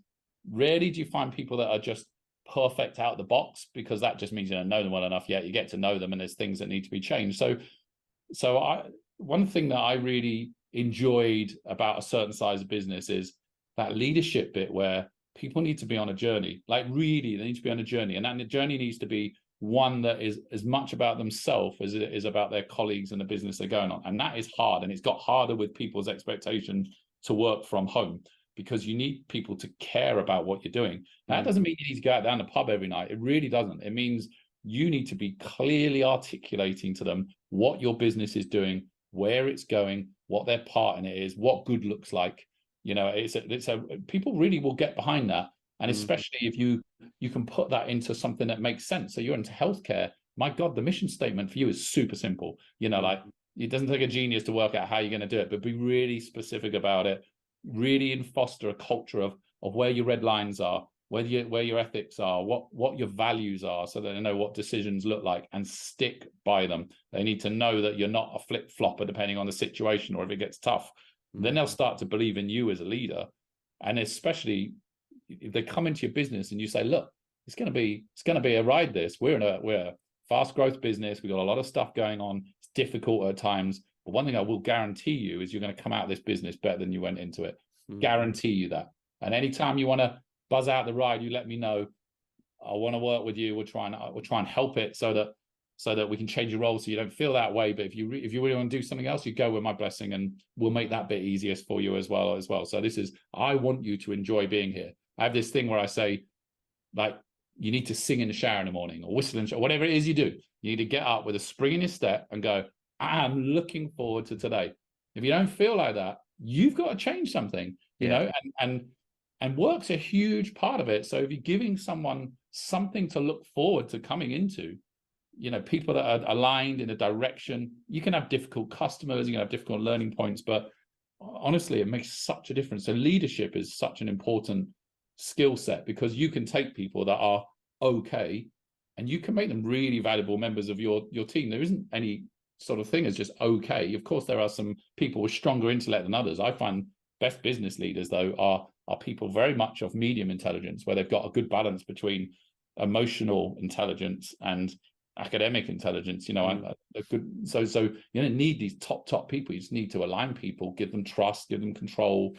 Rarely do you find people that are just perfect out of the box, because that just means you don't know them well enough yet. You get to know them and there's things that need to be changed. So one thing that I really enjoyed about a certain size of business is that leadership bit where people need to be on a journey. Like really, they need to be on a journey, and the journey needs to be one that is as much about themselves as it is about their colleagues and the business they're going on. And that is hard, and it's got harder with people's expectation to work from home, because you need people to care about what you're doing. That doesn't mean you need to go out down the pub every night. It really doesn't. It means you need to be clearly articulating to them what your business is doing, where it's going, what their part in it is, what good looks like. It's a people really will get behind that. And especially if you can put that into something that makes sense. So you're into healthcare. My God, the mission statement for you is super simple. Like it doesn't take a genius to work out how you're going to do it, but be really specific about it. Really foster a culture of where your red lines are, where your ethics are, what your values are, so that they know what decisions look like and stick by them. They need to know that you're not a flip-flopper depending on the situation, or if it gets tough. Then they'll start to believe in you as a leader. And especially if they come into your business and you say, look, it's going to be a ride. We're a fast growth business. We've got a lot of stuff going on. It's difficult at times. But one thing I will guarantee you is you're going to come out of this business better than you went into it. Guarantee you that. And anytime you want to buzz out the ride, you let me know. I want to work with you. We'll try and help it so that we can change your role so you don't feel that way. But if you really want to do something else, you go with my blessing, and we'll make that bit easiest for you as well. So I want you to enjoy being here. I have this thing where I say, like, you need to sing in the shower in the morning, or whistle in the shower, whatever it is you do. You need to get up with a spring in your step and go, I'm looking forward to today. If you don't feel like that, you've got to change something, and work's a huge part of it. So if you're giving someone something to look forward to coming into, people that are aligned in a direction, you can have difficult customers, you can have difficult learning points, but honestly, it makes such a difference. So leadership is such an important skill set, because you can take people that are okay and you can make them really valuable members of your team. There isn't any sort of thing as just okay. Of course, there are some people with stronger intellect than others. I find best business leaders, though, are people very much of medium intelligence, where they've got a good balance between emotional intelligence and academic intelligence. So you don't need these top people. You just need to align people, give them trust, give them control,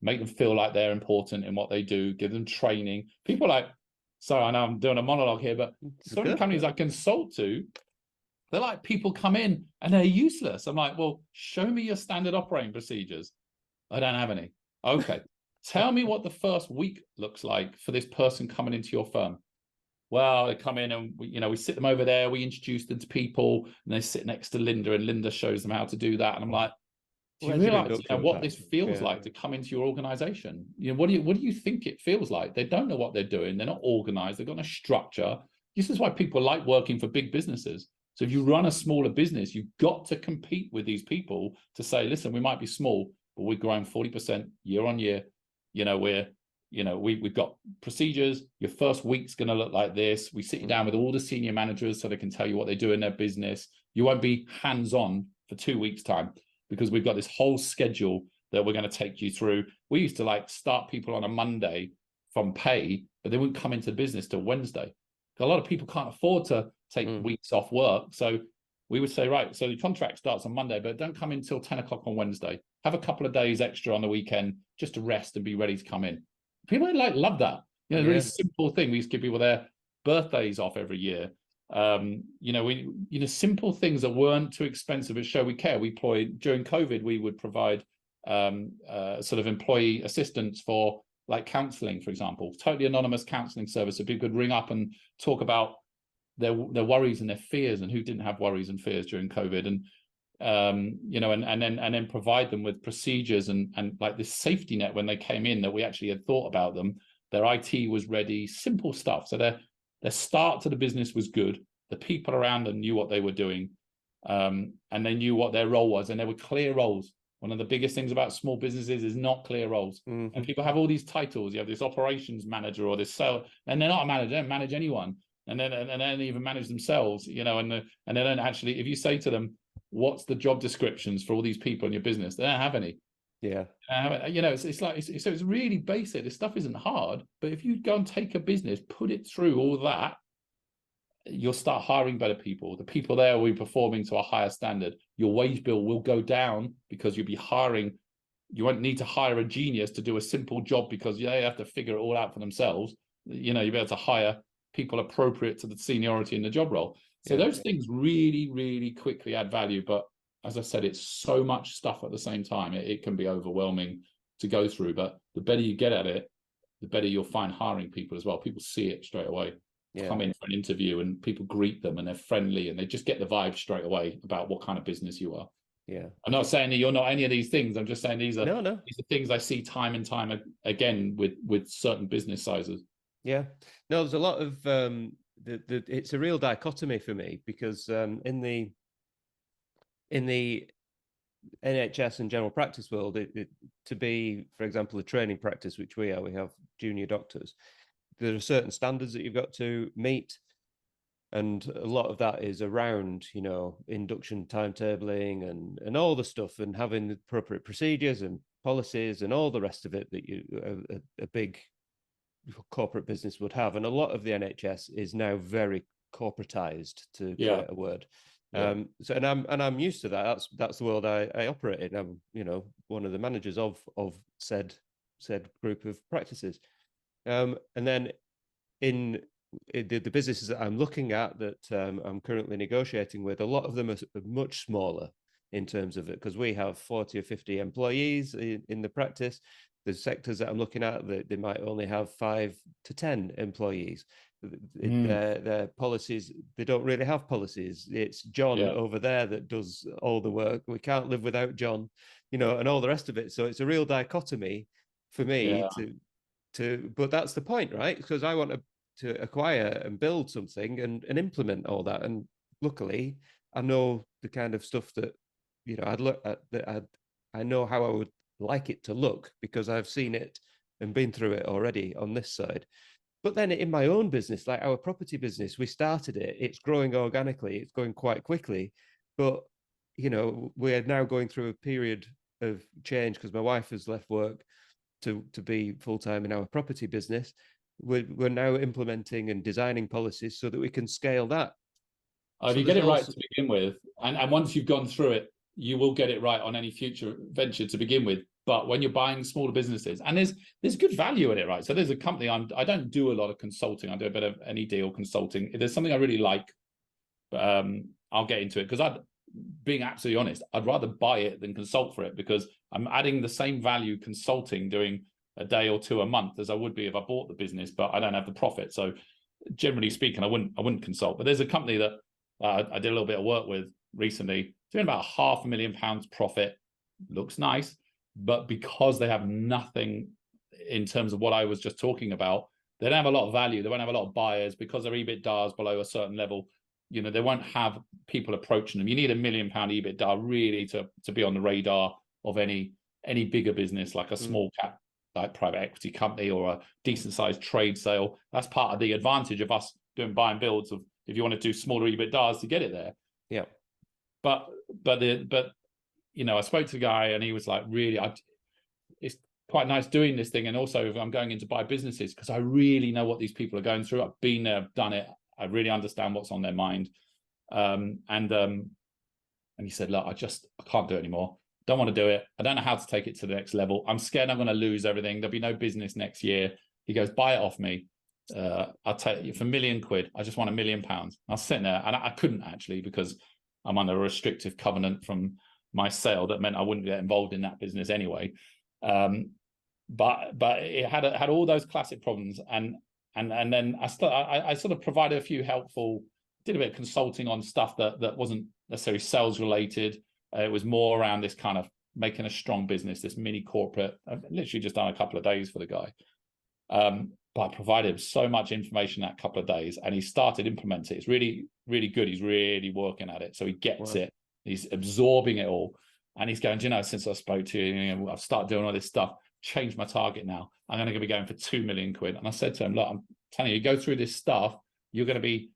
make them feel like they're important in what they do, give them training. People sorry, I know I'm doing a monologue here, but certain companies I consult to, they're like, people come in and they're useless. I'm like, well, show me your standard operating procedures. I don't have any. Okay. Tell me what the first week looks like for this person coming into your firm. Well, they come in and we sit them over there. We introduce them to people, and they sit next to Linda, and Linda shows them how to do that. And I'm like, do you realize what this feels like to come into your organization? What do you think it feels like? They don't know what they're doing. They're not organized. They've got no structure. This is why people like working for big businesses. So if you run a smaller business, you've got to compete with these people to say, listen, we might be small, but we're growing 40% year on year. We've got procedures. Your first week's going to look like this. We sit you down with all the senior managers so they can tell you what they do in their business. You won't be hands-on for 2 weeks' time, because we've got this whole schedule that we're going to take you through. We used to start people on a Monday from pay, but they wouldn't come into business till Wednesday. A lot of people can't afford to take weeks off work. So we would say, right, so the contract starts on Monday, but don't come in till 10 o'clock on Wednesday. Have a couple of days extra on the weekend just to rest and be ready to come in. People love that. Really simple thing. We used to give people their birthdays off every year. Simple things that weren't too expensive but show we care. During COVID, we would provide sort of employee assistance for counseling, for example, totally anonymous counseling service. So people could ring up and talk about their worries and their fears, and who didn't have worries and fears during COVID, and then provide them with procedures and this safety net when they came in, that we actually had thought about them. Their IT was ready, simple stuff. So their start to the business was good. The people around them knew what they were doing, and they knew what their role was, and there were clear roles. One of the biggest things about small businesses is not clear roles. And people have all these titles. You have this operations manager or this sales, and they're not a manager, they don't manage anyone. And then they don't even manage themselves, and they don't actually, if you say to them, what's the job descriptions for all these people in your business? They don't have any. Yeah. It's really basic. This stuff isn't hard, but if you go and take a business, put it through all that, you'll start hiring better people. The people there will be performing to a higher standard. Your wage bill will go down because you'll be hiring. You won't need to hire a genius to do a simple job because they have to figure it all out for themselves. You'll be able to hire people appropriate to the seniority in the job role. So those things really, really quickly add value. But as I said, it's so much stuff at the same time. It can be overwhelming to go through. But the better you get at it, the better you'll find hiring people as well. People see it straight away. Come in for an interview and people greet them and they're friendly and they just get the vibe straight away about what kind of business you are. Yeah. I'm not saying that you're not any of these things. I'm just saying these are these are things I see time and time again with certain business sizes. Yeah. No, there's a lot of it's a real dichotomy for me because in the NHS and general practice world, to be, for example, a training practice, which we have junior doctors, there are certain standards that you've got to meet. And a lot of that is around, induction timetabling and all the stuff and having the appropriate procedures and policies and all the rest of it that a big corporate business would have. And a lot of the NHS is now very corporatized, to create a word. So I'm used to that. That's the world I operate in. I'm one of the managers of said group of practices. And then in the businesses that I'm looking at that I'm currently negotiating with, a lot of them are much smaller in terms of it, because we have 40 or 50 employees in the practice. The sectors that I'm looking at, they might only have 5 to 10 employees. Their policies, they don't really have policies. It's John over there that does all the work. We can't live without John, and all the rest of it. So it's a real dichotomy for me but that's the point, right? Because I want to acquire and build something and implement all that. And luckily, I know the kind of stuff that I'd look at, that I know how I would like it to look because I've seen it and been through it already on this side. But then in my own business, like our property business, we started it. It's growing organically. It's going quite quickly, but we're now going through a period of change because my wife has left work to be full-time in our property business. We're now implementing and designing policies so that we can scale that. If you get it right to begin with, and once you've gone through it, you will get it right on any future venture to begin with. But when you're buying smaller businesses, and there's good value in it, right? So there's a company I don't do a lot of consulting. I do a bit of any deal consulting. If there's something I really like, I'll get into it because being absolutely honest, I'd rather buy it than consult for it because I'm adding the same value consulting, doing a day or two a month as I would be if I bought the business, but I don't have the profit. So generally speaking, I wouldn't consult. But there's a company that I did a little bit of work with recently, doing about £500,000 profit. Looks nice, but because they have nothing in terms of what I was just talking about, they don't have a lot of value. They won't have a lot of buyers because their EBITDA is below a certain level. They won't have people approaching them. You need £1 million EBITDA really to be on the radar of any bigger business, like a small cap, like private equity company or a decent sized trade sale. That's part of the advantage of us doing buy and builds of if you want to do smaller EBITDAs to get it there. Yeah. But I spoke to the guy and he was like, really, it's quite nice doing this thing. And also if I'm going in to buy businesses because I really know what these people are going through. I've been there, I've done it. I really understand what's on their mind. And he said, look, I can't do it anymore. Don't want to do it. I don't know how to take it to the next level. I'm scared I'm going to lose everything. There'll be no business next year. He goes, buy it off me. I'll take you for £1 million. I just want £1 million. I was sitting there and I couldn't actually because I'm under a restrictive covenant from my sale that meant I wouldn't get involved in that business anyway. But it had all those classic problems. And then I sort of provided a few helpful, did a bit of consulting on stuff that wasn't necessarily sales related. It was more around this kind of making a strong business, this mini corporate. I've literally just done a couple of days for the guy. But I provided him so much information that couple of days and he started implementing it. It's really, really good. He's really working at it. So he gets it. He's absorbing it all. And he's going, do you know, since I spoke to you, I've started doing all this stuff, changed my target now. I'm going to be going for 2 million quid. And I said to him, look, I'm telling you, go through this stuff, you're going to be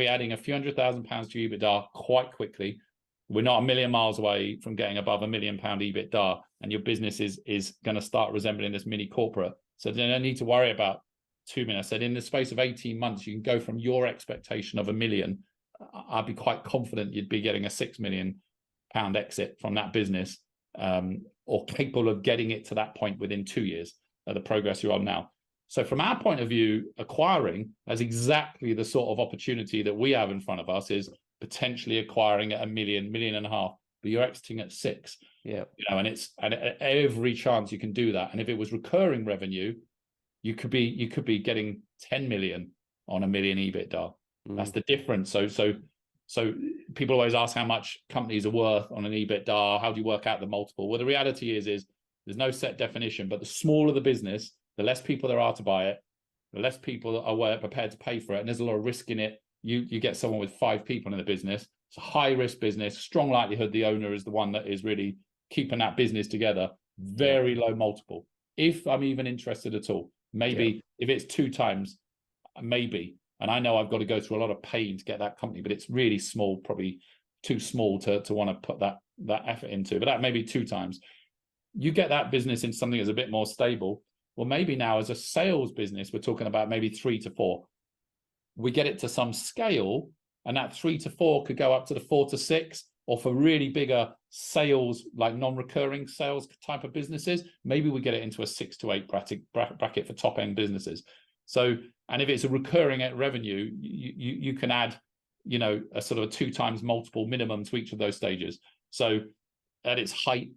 adding a few £100,000 to EBITDA quite quickly. We're not a million miles away from getting above £1 million EBITDA, and your business is going to start resembling this mini corporate. So they don't need to worry about 2 million. I said, in the space of 18 months, you can go from your expectation of 1 million. I'd be quite confident you'd be getting a £6 million exit from that business, or capable of getting it to that point within 2 years of the progress you're on now. So from our point of view, acquiring as exactly the sort of opportunity that we have in front of us is potentially acquiring at 1 million, 1.5 million, but you're exiting at 6. Yeah. And every chance you can do that. And if it was recurring revenue, you could be getting 10 million on 1 million EBITDA. That's the difference. So people always ask how much companies are worth on an EBITDA. How do you work out the multiple? Well, the reality is there's no set definition, but the smaller the business, the less people there are to buy it, the less people are prepared to pay for it. And there's a lot of risk in it. You get someone with 5 people in the business. It's a high risk business, strong likelihood the owner is the one that is really keeping that business together. Very low multiple. If I'm even interested at all, maybe if it's 2 times, maybe. And I know I've got to go through a lot of pain to get that company, but it's really small, probably too small to want to put that effort into. But that maybe 2 times. You get that business into something that's a bit more stable. Well, maybe now as a sales business, we're talking about maybe 3 to 4. We get it to some scale, and that 3 to 4 could go up to the 4 to 6, or for really bigger sales, like non-recurring sales type of businesses, maybe we get it into a 6 to 8 bracket for top end businesses. So, and if it's a recurring revenue, you can add, a sort of a 2 times multiple minimum to each of those stages. So at its height,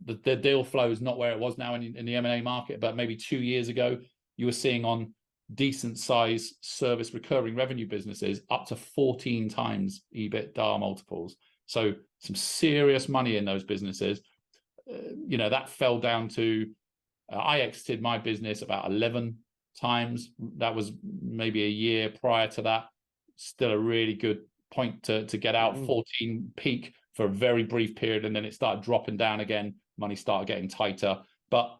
the deal flow is not where it was now in the M&A market, but maybe 2 years ago, you were seeing on decent size service recurring revenue businesses up to 14 times EBITDA multiples. So some serious money in those businesses. That fell down to, I exited my business about 11 times. That was maybe a year prior to that. Still a really good point to get out. 14 peak for a very brief period, and then it started dropping down again. Money started getting tighter, but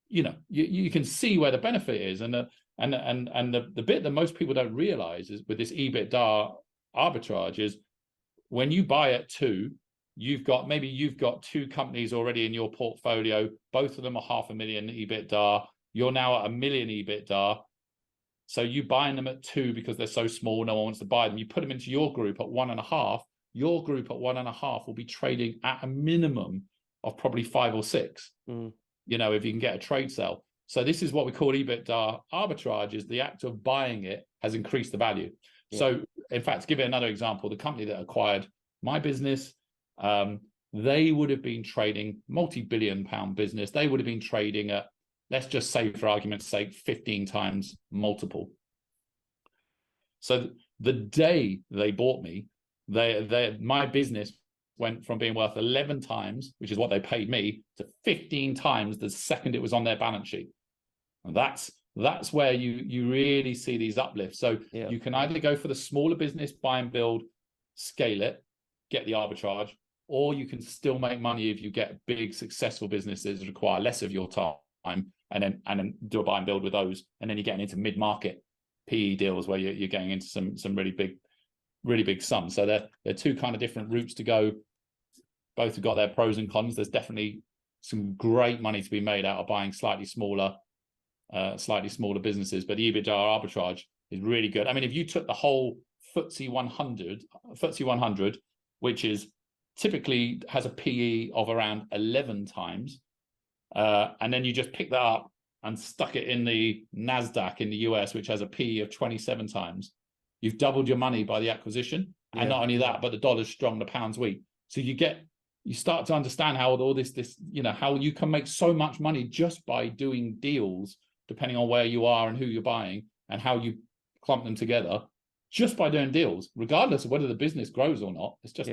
you can see where the benefit is, and the bit that most people don't realize is with this EBITDA arbitrage is when you buy at 2, you've got 2 companies already in your portfolio. Both of them are 500,000 EBITDA. You're now at 1 million EBITDA. So you buying them at 2 because they're so small, no one wants to buy them. You put them into your group at 1.5. Your group at 1.5 will be trading at a minimum of probably 5 or 6. If you can get a trade sale. So this is what we call EBITDA arbitrage. Is the act of buying it has increased the value. Yeah. So in fact, to give you another example, the company that acquired my business, they would have been trading multi-billion pound business. They would have been trading at, let's just say for argument's sake, 15 times multiple. So the day they bought me, my business went from being worth 11 times, which is what they paid me, to 15 times the second it was on their balance sheet. And that's where you really see these uplifts. So you can either go for the smaller business, buy and build, scale it, get the arbitrage, or you can still make money if you get big successful businesses that require less of your time, and then do a buy and build with those, and then you're getting into mid-market PE deals where you're getting into some really big sums. So they're 2 kind of different routes to go. Both have got their pros and cons. There's definitely some great money to be made out of buying slightly smaller businesses, but the EBITDA arbitrage is really good. I mean, if you took the whole FTSE 100, which is typically has a PE of around 11 times, and then you just pick that up and stuck it in the NASDAQ in the US, which has a PE of 27 times, you've doubled your money by the acquisition. And not only that, but the dollar's strong, the pound's weak. So you start to understand how all this, how you can make so much money just by doing deals, depending on where you are and who you're buying and how you clump them together, just by doing deals, regardless of whether the business grows or not. It's just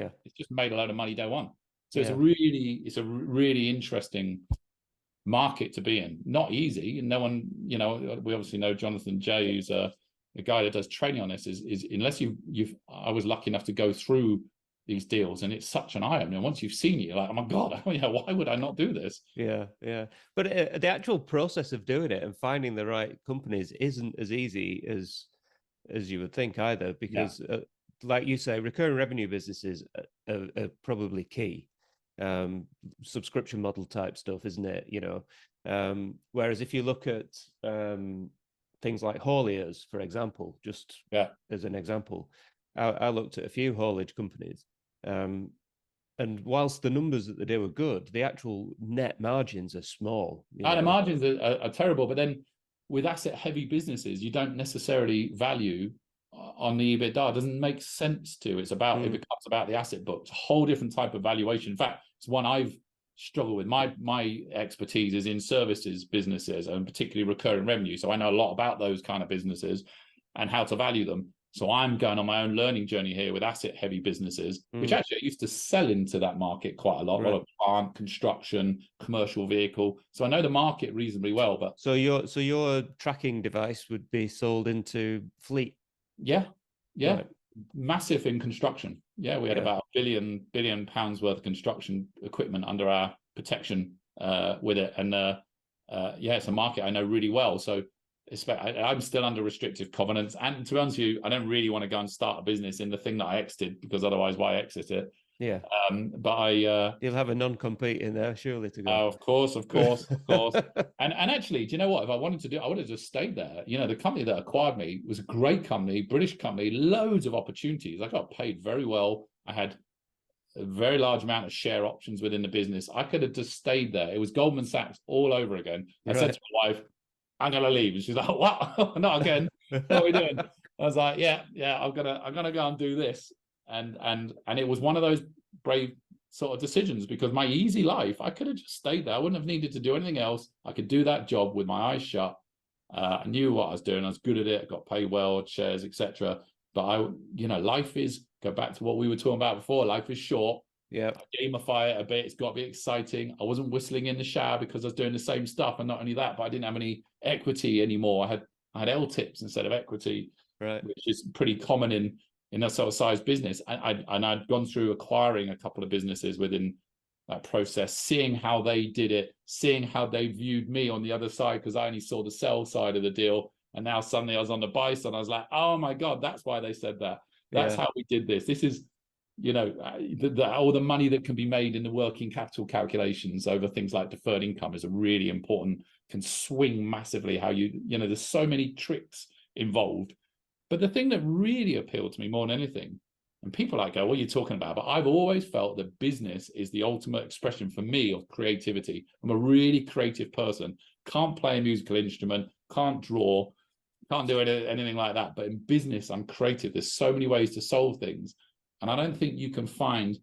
made a load of money day one. So it's a really interesting market to be in. Not easy, and no one, we obviously know Jonathan Jay, who's a guy that does training on this. Is unless I was lucky enough to go through these deals, and it's such an eye opener. Once you've seen it, you're like, oh my god, why would I not do this? Yeah, yeah. But the actual process of doing it and finding the right companies isn't as easy as you would think either, because like you say, recurring revenue businesses are probably key. Subscription model type stuff, isn't it? Whereas if you look at things like hauliers, for example, just as an example, I looked at a few haulage companies. And whilst the numbers that they do are good, the actual net margins are small. The margins are terrible. But then with asset heavy businesses, you don't necessarily value on the EBITDA. It doesn't make sense to. It's about it becomes about the asset book. It's a whole different type of valuation. In fact, it's one I've struggled with. My expertise is in services businesses, and particularly recurring revenue. So I know a lot about those kind of businesses and how to value them. So I'm going on my own learning journey here with asset heavy businesses, which actually I used to sell into that market quite a lot, a lot of plant, construction, commercial vehicle. So I know the market reasonably well. But so your tracking device would be sold into fleet. Yeah. Right. Massive in construction. Yeah, we had about £1 billion worth of construction equipment under our protection with it. And it's a market I know really well. So I'm still under restrictive covenants. And to be honest with you, I don't really want to go and start a business in the thing that I exited, because otherwise why exit it? Yeah. But you'll have a non-compete in there, surely, to go. Of course. And actually, do you know what? If I wanted to do, I would have just stayed there. The company that acquired me was a great company, British company, loads of opportunities. I got paid very well. I had a very large amount of share options within the business. I could have just stayed there. It was Goldman Sachs all over again. I said to my wife, I'm gonna leave. And she's like, what? Not again. What are we doing? I was like, yeah, I'm gonna go and do this. And it was one of those brave sort of decisions, because my easy life, I could have just stayed there. I wouldn't have needed to do anything else. I could do that job with my eyes shut. I knew what I was doing. I was good at it. I got paid well, shares, etc. But life is, go back to what we were talking about before. Life is short. Yeah. I gamify it a bit. It's got to be exciting. I wasn't whistling in the shower because I was doing the same stuff. And not only that, but I didn't have any equity anymore. I had L tips instead of equity, right, which is pretty common in that sort of size business. And I'd gone through acquiring a couple of businesses within that process, seeing how they did it, seeing how they viewed me on the other side, because I only saw the sell side of the deal. And now suddenly I was on the buy side. I was like, oh my God, that's why they said that. That's how we did this. This is, all the money that can be made in the working capital calculations over things like deferred income is a really important, can swing massively how there's so many tricks involved. But the thing that really appealed to me more than anything, and people like go, what are you talking about? But I've always felt that business is the ultimate expression for me of creativity. I'm a really creative person. Can't play a musical instrument, can't draw, can't do anything like that. But in business, I'm creative. There's so many ways to solve things. And I don't think you can find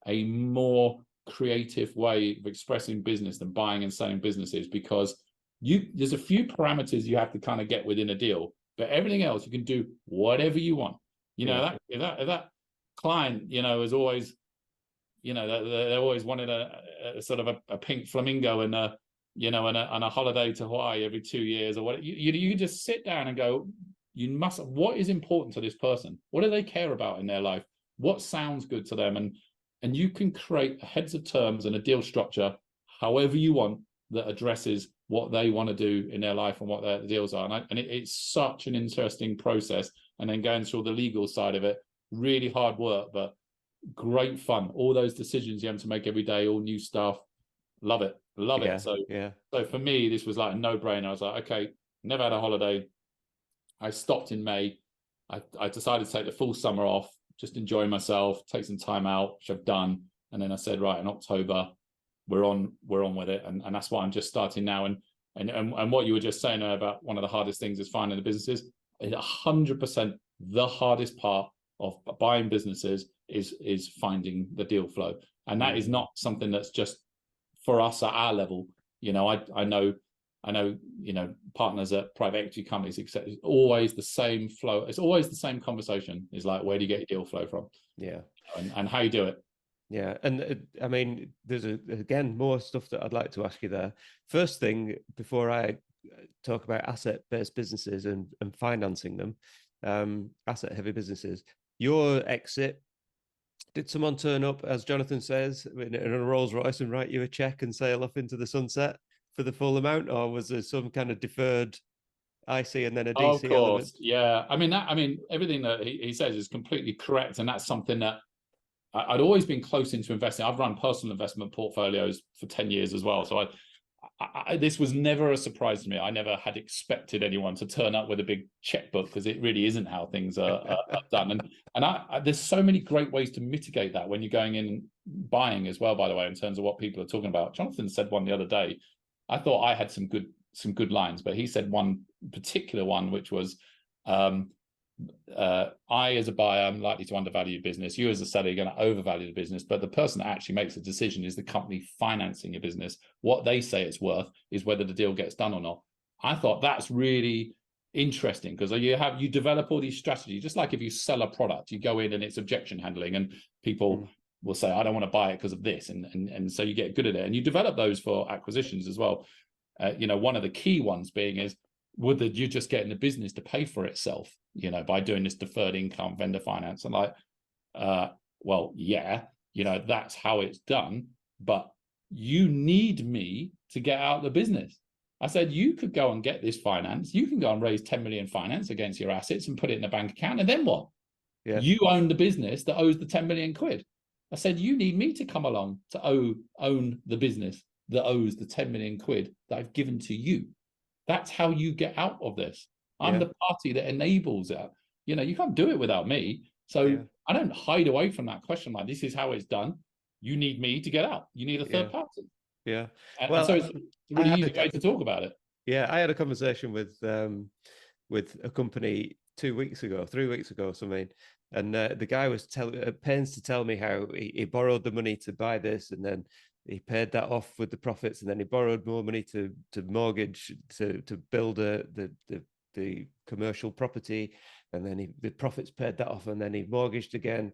a more creative way of expressing business than buying and selling businesses, because there's a few parameters you have to kind of get within a deal. But everything else, you can do whatever you want. If that client, is always, they always wanted a sort of a pink flamingo and a holiday to Hawaii every 2 years or what. You just sit down and go, what is important to this person? What do they care about in their life? What sounds good to them? And you can create a heads of terms and a deal structure however you want that addresses what they want to do in their life and what their deals are. And it's such an interesting process. And then going through the legal side of it, really hard work, but great fun. All those decisions you have to make every day, all new stuff. Love it. So for me, this was like a no-brainer. I was like, okay, never had a holiday. I stopped in May. I decided to take the full summer off, just enjoy myself, take some time out, which I've done. And then I said, right, in October, we're on with it. And that's why I'm just starting now. And what you were just saying about one of the hardest things is finding the businesses, 100% the hardest part of buying businesses is finding the deal flow. And that is not something that's just for us at our level. I know partners at private equity companies, etc. It's always the same flow. It's always the same conversation. Is like, where do you get your deal flow from? Yeah. And how you do it. Yeah. And I mean, there's again more stuff that I'd like to ask you there. First thing, before I talk about asset-based businesses and financing them, asset-heavy businesses, your exit Did someone turn up, as Jonathan says, in a Rolls Royce and write you a check and sail off into the sunset for the full amount, or was there some kind of deferred IC and then a Of DC element? course, yeah. I mean, everything that he says is completely correct, and that's something that I'd always been close into investing. I've run personal investment portfolios for 10 years as well. So this was never a surprise to me. I never had expected anyone to turn up with a big checkbook, because it really isn't how things are done. And there's so many great ways to mitigate that when you're going in buying as well, by the way, in terms of what people are talking about. Jonathan said one the other day. I thought I had some good lines, but he said one particular one, which was, I, as a buyer, am likely to undervalue your business. You, as a seller, you're going to overvalue the business. But the person that actually makes the decision is the company financing your business. What they say it's worth is whether the deal gets done or not. I thought that's really interesting, because you develop all these strategies. Just like if you sell a product, you go in and it's objection handling, and people will say, I don't want to buy it because of this, and so you get good at it, and you develop those for acquisitions as well. One of the key ones being is, would you just get in the business to pay for itself, by doing this deferred income vendor finance? And well, yeah, that's how it's done, but you need me to get out of the business. I said, you could go and get this finance. You can go and raise 10 million finance against your assets and put it in a bank account. And then what? Yeah. You own the business that owes the 10 million quid. I said, you need me to come along to own the business that owes the 10 million quid that I've given to you. That's how you get out of this. I'm the party that enables it. You can't do it without me. So I don't hide away from that question. Like, this is how it's done. You need me to get out. You need a third party. Yeah. And so it's a really easy way to talk about it. Yeah, I had a conversation with a company 3 weeks ago, something, and the guy was at pains to tell me how he borrowed the money to buy this, and then he paid that off with the profits, and then he borrowed more money to mortgage to build the commercial property, and then the profits paid that off, and then he mortgaged again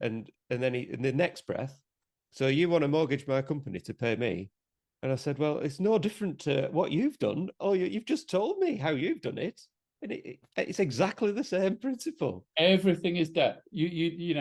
and then in the next breath, so you want to mortgage my company to pay me? And I said, well, it's no different to what you've done. Oh, you've just told me how you've done it. And it's exactly the same principle. Everything is debt. You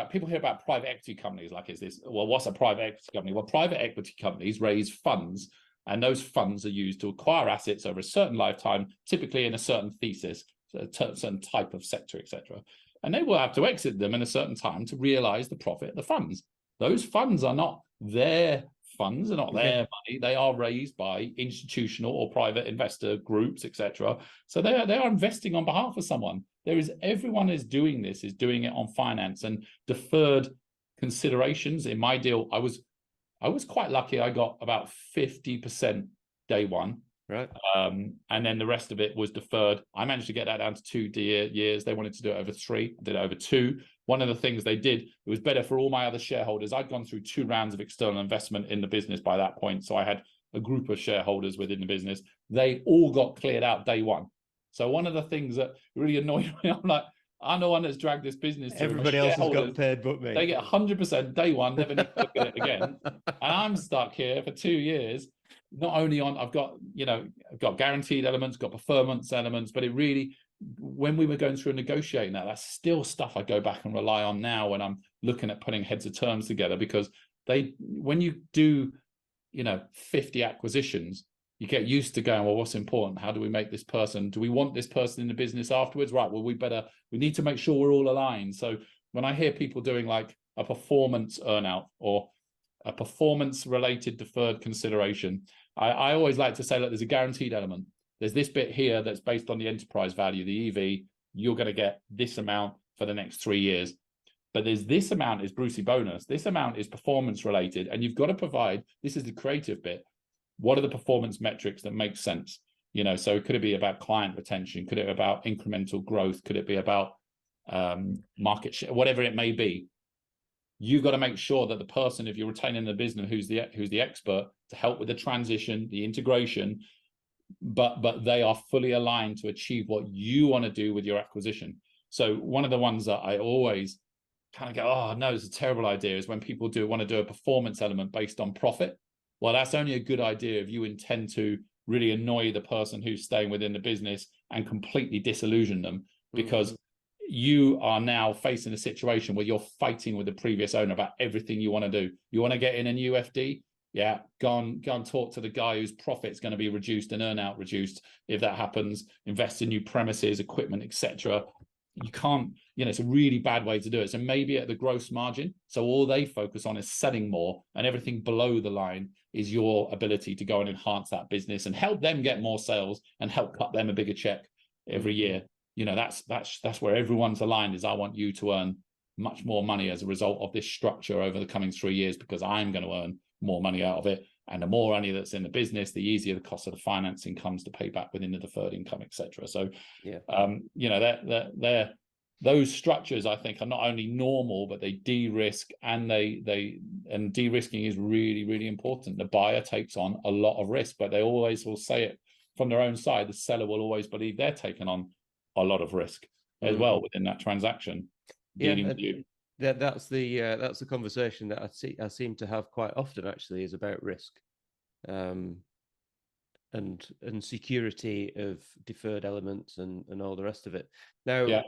people hear about private equity companies, like, is this, well, what's a private equity company? Well, private equity companies raise funds, and those funds are used to acquire assets over a certain lifetime, typically in a certain thesis, a certain type of sector, etc. And they will have to exit them in a certain time to realize the profit of the funds. Those funds are not their funds, are not their money. They are raised by institutional or private investor groups, etc. So they are investing on behalf of someone. Everyone is doing this, is doing it on finance and deferred considerations. In my deal, I was quite lucky. I got about 50% day one. Right. And then the rest of it was deferred. I managed to get that down to 2 years. They wanted to do it over 3. I did it over 2. One of the things they did, it was better for all my other shareholders. I'd gone through 2 rounds of external investment in the business by that point. So I had a group of shareholders within the business. They all got cleared out day one. So one of the things that really annoyed me, I'm like, I'm the one that's dragged this business. Everybody else has got paid but me. They get 100% day one, never need to look at it again. And I'm stuck here for 2 years. Not only I've got guaranteed elements, got performance elements, but it really, when we were going through and negotiating that's still stuff I go back and rely on now when I'm looking at putting heads of terms together, because when you do, 50 acquisitions, you get used to going, well, what's important? How do we make this person? Do we want this person in the business afterwards? Right. Well, we need to make sure we're all aligned. So when I hear people doing like a performance earnout or a performance-related deferred consideration, I always like to say, look, there's a guaranteed element. There's this bit here that's based on the enterprise value, the EV. You're going to get this amount for the next 3 years. But there's this amount is Brucey bonus. This amount is performance-related. And you've got to provide, this is the creative bit, what are the performance metrics that make sense? So could it be about client retention? Could it be about incremental growth? Could it be about market share? Whatever it may be. You've got to make sure that the person, if you're retaining the business, who's the expert to help with the transition, the integration, but they are fully aligned to achieve what you want to do with your acquisition. So one of the ones that I always kind of go, oh no, it's a terrible idea, is when people want to do a performance element based on profit. Well, that's only a good idea if you intend to really annoy the person who's staying within the business and completely disillusion them, because you are now facing a situation where you're fighting with the previous owner about everything you want to do. You want to get in a new FD? Yeah, go and talk to the guy whose profit's going to be reduced and earn-out reduced if that happens. Invest in new premises, equipment, etc. You can't, it's a really bad way to do it. So maybe at the gross margin, so all they focus on is selling more, and everything below the line is your ability to go and enhance that business and help them get more sales and help cut them a bigger check every year. That's where everyone's aligned, is I want you to earn much more money as a result of this structure over the coming 3 years, because I'm going to earn more money out of it. And the more money that's in the business, the easier the cost of the financing comes to pay back within the deferred income, etc. So, those structures, I think, are not only normal, but they de-risk, and and de-risking is really, really important. The buyer takes on a lot of risk, but they always will say it from their own side. The seller will always believe they're taking on a lot of risk as well within that transaction. Dealing with you. That's the conversation that I seem to have quite often, actually, is about risk, and security of deferred elements and all the rest of it. Now,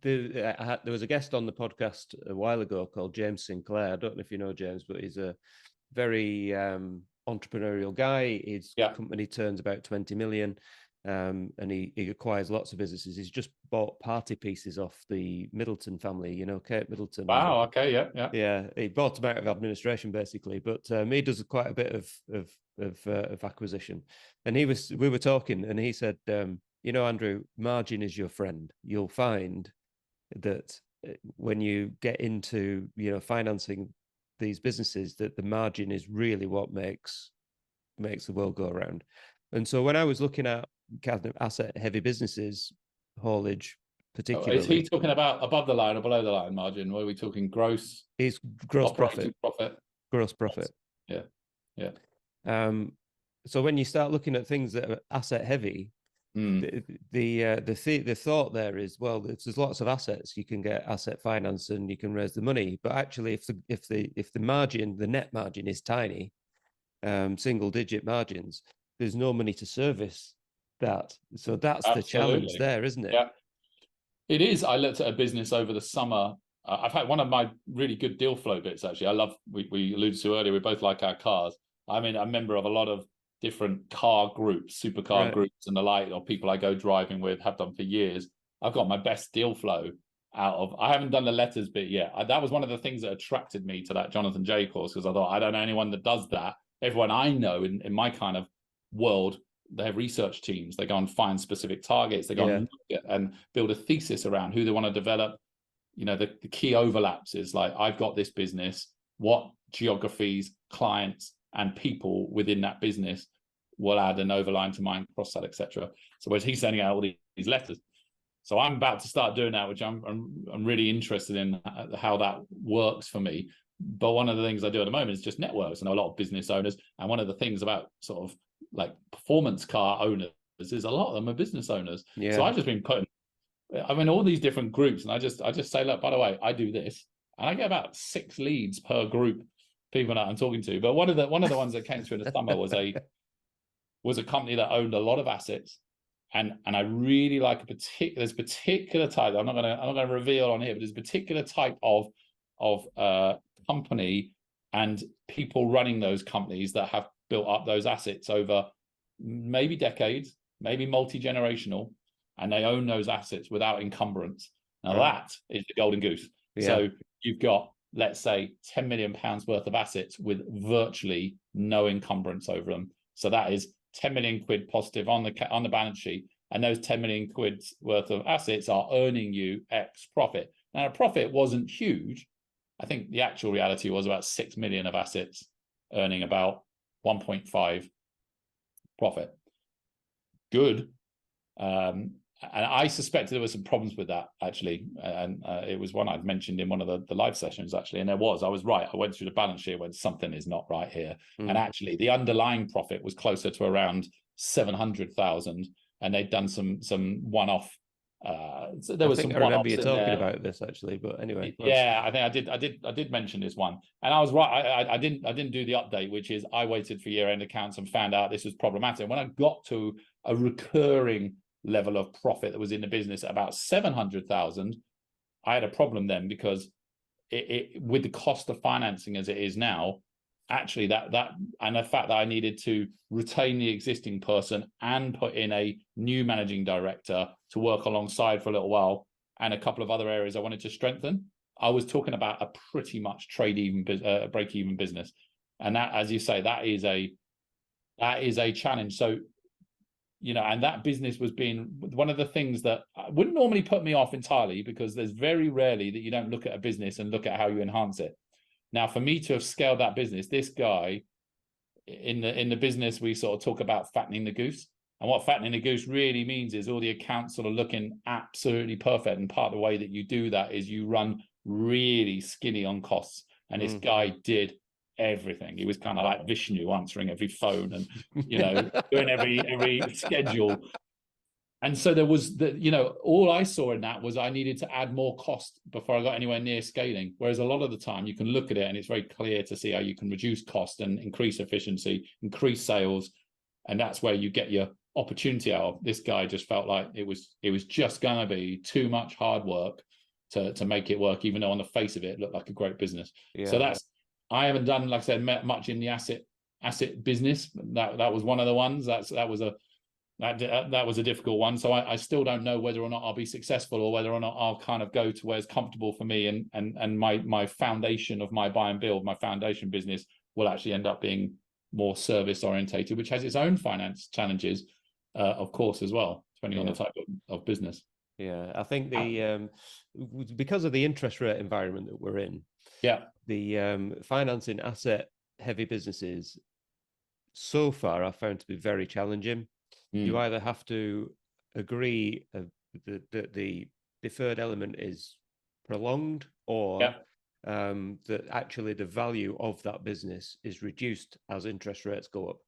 there was a guest on the podcast a while ago called James Sinclair. I don't know if you know James, but he's a very entrepreneurial guy. His company turns about 20 million. And he acquires lots of businesses. He's just bought party pieces off the Middleton family, Kate Middleton. Wow. Okay. Yeah. He bought them out of administration, basically, but he does quite a bit of acquisition. And we were talking, and he said, Andrew, margin is your friend. You'll find that when you get into financing these businesses, that the margin is really what makes the world go around. And so when I was looking at kind of asset heavy businesses, haulage particularly. Is he talking about above the line or below the line margin? Were we talking gross? It's gross profit. Gross profit. Yeah. So when you start looking at things that are asset heavy, the thought there is, well, there's lots of assets. You can get asset finance and you can raise the money, but actually, if the margin, the net margin is tiny, single digit margins, there's no money to service that. So that's the challenge there, isn't it? Yeah, it is. I looked at a business over the summer. I've had one of my really good deal flow bits, actually. I love, we alluded to earlier, we both like our cars. I'm a member of a lot of different car groups, supercar groups and the like, or people I go driving with, have done for years. I've got my best deal flow out of, I haven't done the letters bit yet. That was one of the things that attracted me to that Jonathan J course, because I thought, I don't know anyone that does that. Everyone I know in my kind of world, they have research teams. They go and find specific targets. They go and look at and build a thesis around who they want to develop. The key overlaps is like, I've got this business, what geographies, clients, and people within that business will add an overline to mine, cross-sell, etc. So whereas he's sending out all these letters. So I'm about to start doing that, which I'm really interested in how that works for me. But one of the things I do at the moment is just networks. I know a lot of business owners, and one of the things about sort of like performance car owners is a lot of them are business owners. So I've just been putting, all these different groups, and I just say, look, by the way, I do this, and I get about 6 leads per group, people that I'm talking to. But one of the ones that came through in the summer was a company that owned a lot of assets, and I really like there's a particular type. I'm not gonna reveal on here, but there's a particular type of company and people running those companies that have built up those assets over maybe decades, maybe multi-generational, and they own those assets without encumbrance. Now that is the golden goose. So you've got, let's say, 10 million pounds worth of assets with virtually no encumbrance over them. So that is 10 million quid positive on the balance sheet, and those 10 million quid worth of assets are earning you X profit. Now, the profit wasn't huge. I think the actual reality was about 6 million of assets earning about 1.5 profit. Good. And I suspected there were some problems with that, actually. And it was one I'd mentioned in one of the live sessions, actually. And I was right. I went through the balance sheet when something is not right here. And actually, the underlying profit was closer to around 700,000. And they'd done some one-off. So there was some. I remember you talking about this, actually, but anyway. Yeah, I think I did mention this one, and I was right. I didn't do the update, which is I waited for year-end accounts and found out this was problematic. When I got to a recurring level of profit that was in the business at about 700,000, I had a problem then, because it with the cost of financing as it is now, actually that and the fact that I needed to retain the existing person and put in a new managing director to work alongside for a little while, and a couple of other areas I wanted to strengthen, I was talking about a pretty much break even business. And that, as you say, that is a challenge. So, and that business was being one of the things that wouldn't normally put me off entirely, because there's very rarely that you don't look at a business and look at how you enhance it. Now, for me to have scaled that business, this guy in the business, we sort of talk about fattening the goose. And what fattening the goose really means is all the accounts sort of looking absolutely perfect. And part of the way that you do that is you run really skinny on costs. And this guy did everything. He was kind of like Vishnu, answering every phone and, doing every schedule. And so there was all I saw in that was I needed to add more cost before I got anywhere near scaling. Whereas a lot of the time you can look at it and it's very clear to see how you can reduce cost and increase efficiency, increase sales. And that's where you get your opportunity out of. This guy just felt like it was just going to be too much hard work to make it work, even though on the face of it looked like a great business. Yeah. So I haven't done, like I said, much in the asset business. That was one of the ones. That was a difficult one. So I still don't know whether or not I'll be successful, or whether or not I'll kind of go to where it's comfortable for me, and my foundation of my buy and build, my foundation business, will actually end up being more service orientated, which has its own finance challenges, of course, as well, depending on the type of business. Yeah, I think because of the interest rate environment that we're in, the financing asset heavy businesses so far I've found to be very challenging. You either have to agree that the deferred element is prolonged, or that actually the value of that business is reduced as interest rates go up.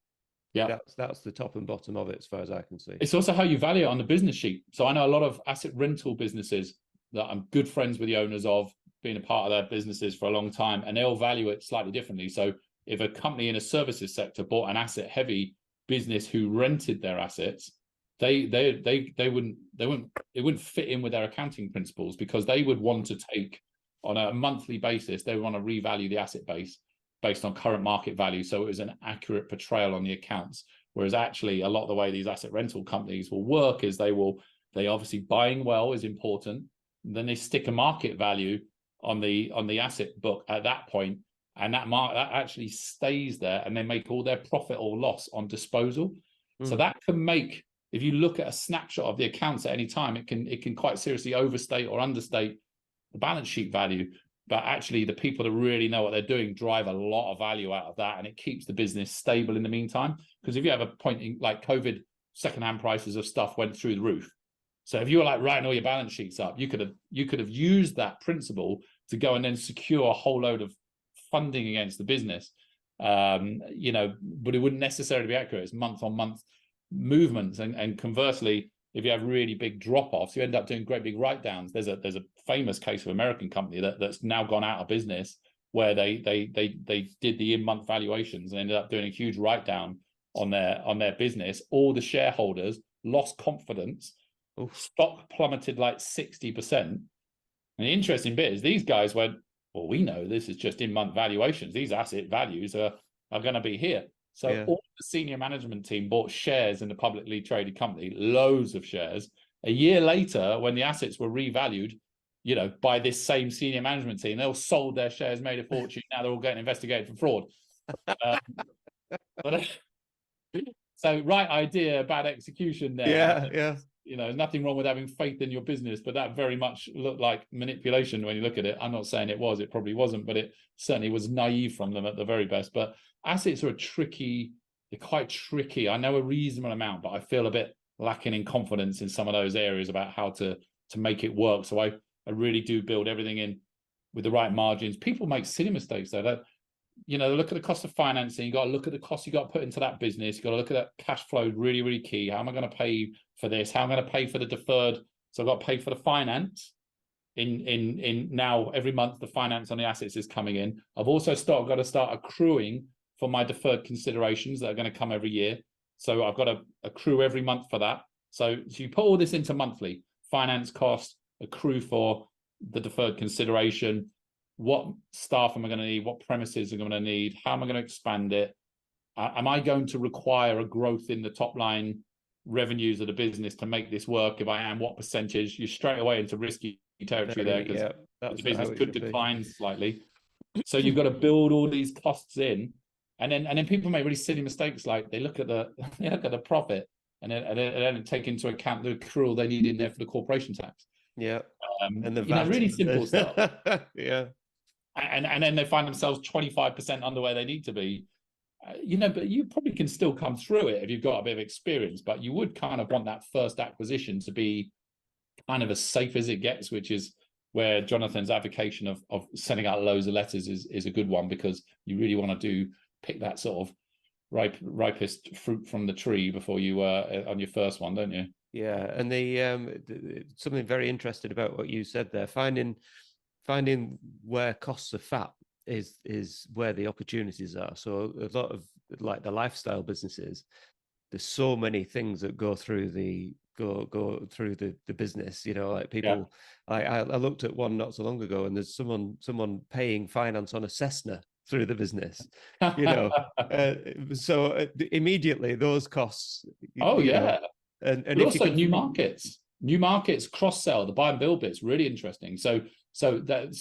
Yeah, that's the top and bottom of it, as far as I can see. It's also how you value it on the business sheet. So I know a lot of asset rental businesses that I'm good friends with the owners of, being a part of their businesses for a long time, and they'll value it slightly differently. So if a company in a services sector bought an asset heavy business who rented their assets, it wouldn't fit in with their accounting principles, because they would want to take, on a monthly basis, they would want to revalue the asset base based on current market value, so it was an accurate portrayal on the accounts. Whereas actually a lot of the way these asset rental companies will work is they obviously, buying well is important, then they stick a market value on the asset book at that point, and that actually stays there, and they make all their profit or loss on disposal. So that can make, if you look at a snapshot of the accounts at any time, it can quite seriously overstate or understate the balance sheet value. But actually the people that really know what they're doing drive a lot of value out of that, and it keeps the business stable in the meantime. Because if you have a point in, like COVID, secondhand prices of stuff went through the roof. So if you were like writing all your balance sheets up, you could have used that principle to go and then secure a whole load of funding against the business, but it wouldn't necessarily be accurate. It's month on month movements, and conversely, if you have really big drop-offs, you end up doing great big write-downs. There's a famous case of an American company that's now gone out of business, where they did the in-month valuations and ended up doing a huge write-down on their business. All the shareholders lost confidence. Stock plummeted like 60%. And the interesting bit is these guys went, well, we know this is just in-month valuations. These asset values are going to be here. So all the senior management team bought shares in the publicly traded company, loads of shares. A year later, when the assets were revalued, by this same senior management team, they all sold their shares, made a fortune. Now they're all getting investigated for fraud. So right idea, bad execution there. Yeah. Nothing wrong with having faith in your business, but that very much looked like manipulation when you look at it. I'm not saying it probably wasn't, but it certainly was naive from them at the very best. But assets are tricky. They're quite tricky. I know a reasonable amount, but I feel a bit lacking in confidence in some of those areas about how to make it work. So I really do build everything in with the right margins. People make silly mistakes though. That look at the cost of financing. You got to look at the cost you got to put into that business. You got to look at that cash flow. Really, really key. How am I going to pay for this? How am I going to pay for the deferred? So I've got to pay for the finance. In now every month the finance on the assets is coming in. I've also got to start accruing for my deferred considerations that are going to come every year. So I've got to accrue every month for that. So you put all this into monthly finance costs, accrue for the deferred consideration, what staff am I going to need, what premises am I going to need, how am I going to expand it, am I going to require a growth in the top line revenues of the business to make this work? If I am, what percentage? You're straight away into risky territory there, because the business could decline slightly. So you've got to build all these costs in, and then people make really silly mistakes, like they look at the profit and then take into account the accrual they need in there for the corporation tax. And the VAT. Really simple stuff. And then they find themselves 25% under where they need to be. But you probably can still come through it if you've got a bit of experience, but you would kind of want that first acquisition to be kind of as safe as it gets, which is where Jonathan's advocation of sending out loads of letters is a good one, because you really want to pick that sort of ripest fruit from the tree before you on your first one, don't you? Yeah, and the something very interesting about what you said there, finding where costs are fat is where the opportunities are. So a lot of, like, the lifestyle businesses, there's so many things that go through the business, like people. I looked at one not so long ago, and there's someone paying finance on a Cessna through the business, so immediately those costs. And but also new markets cross sell, the buy and build bit's really interesting. So there's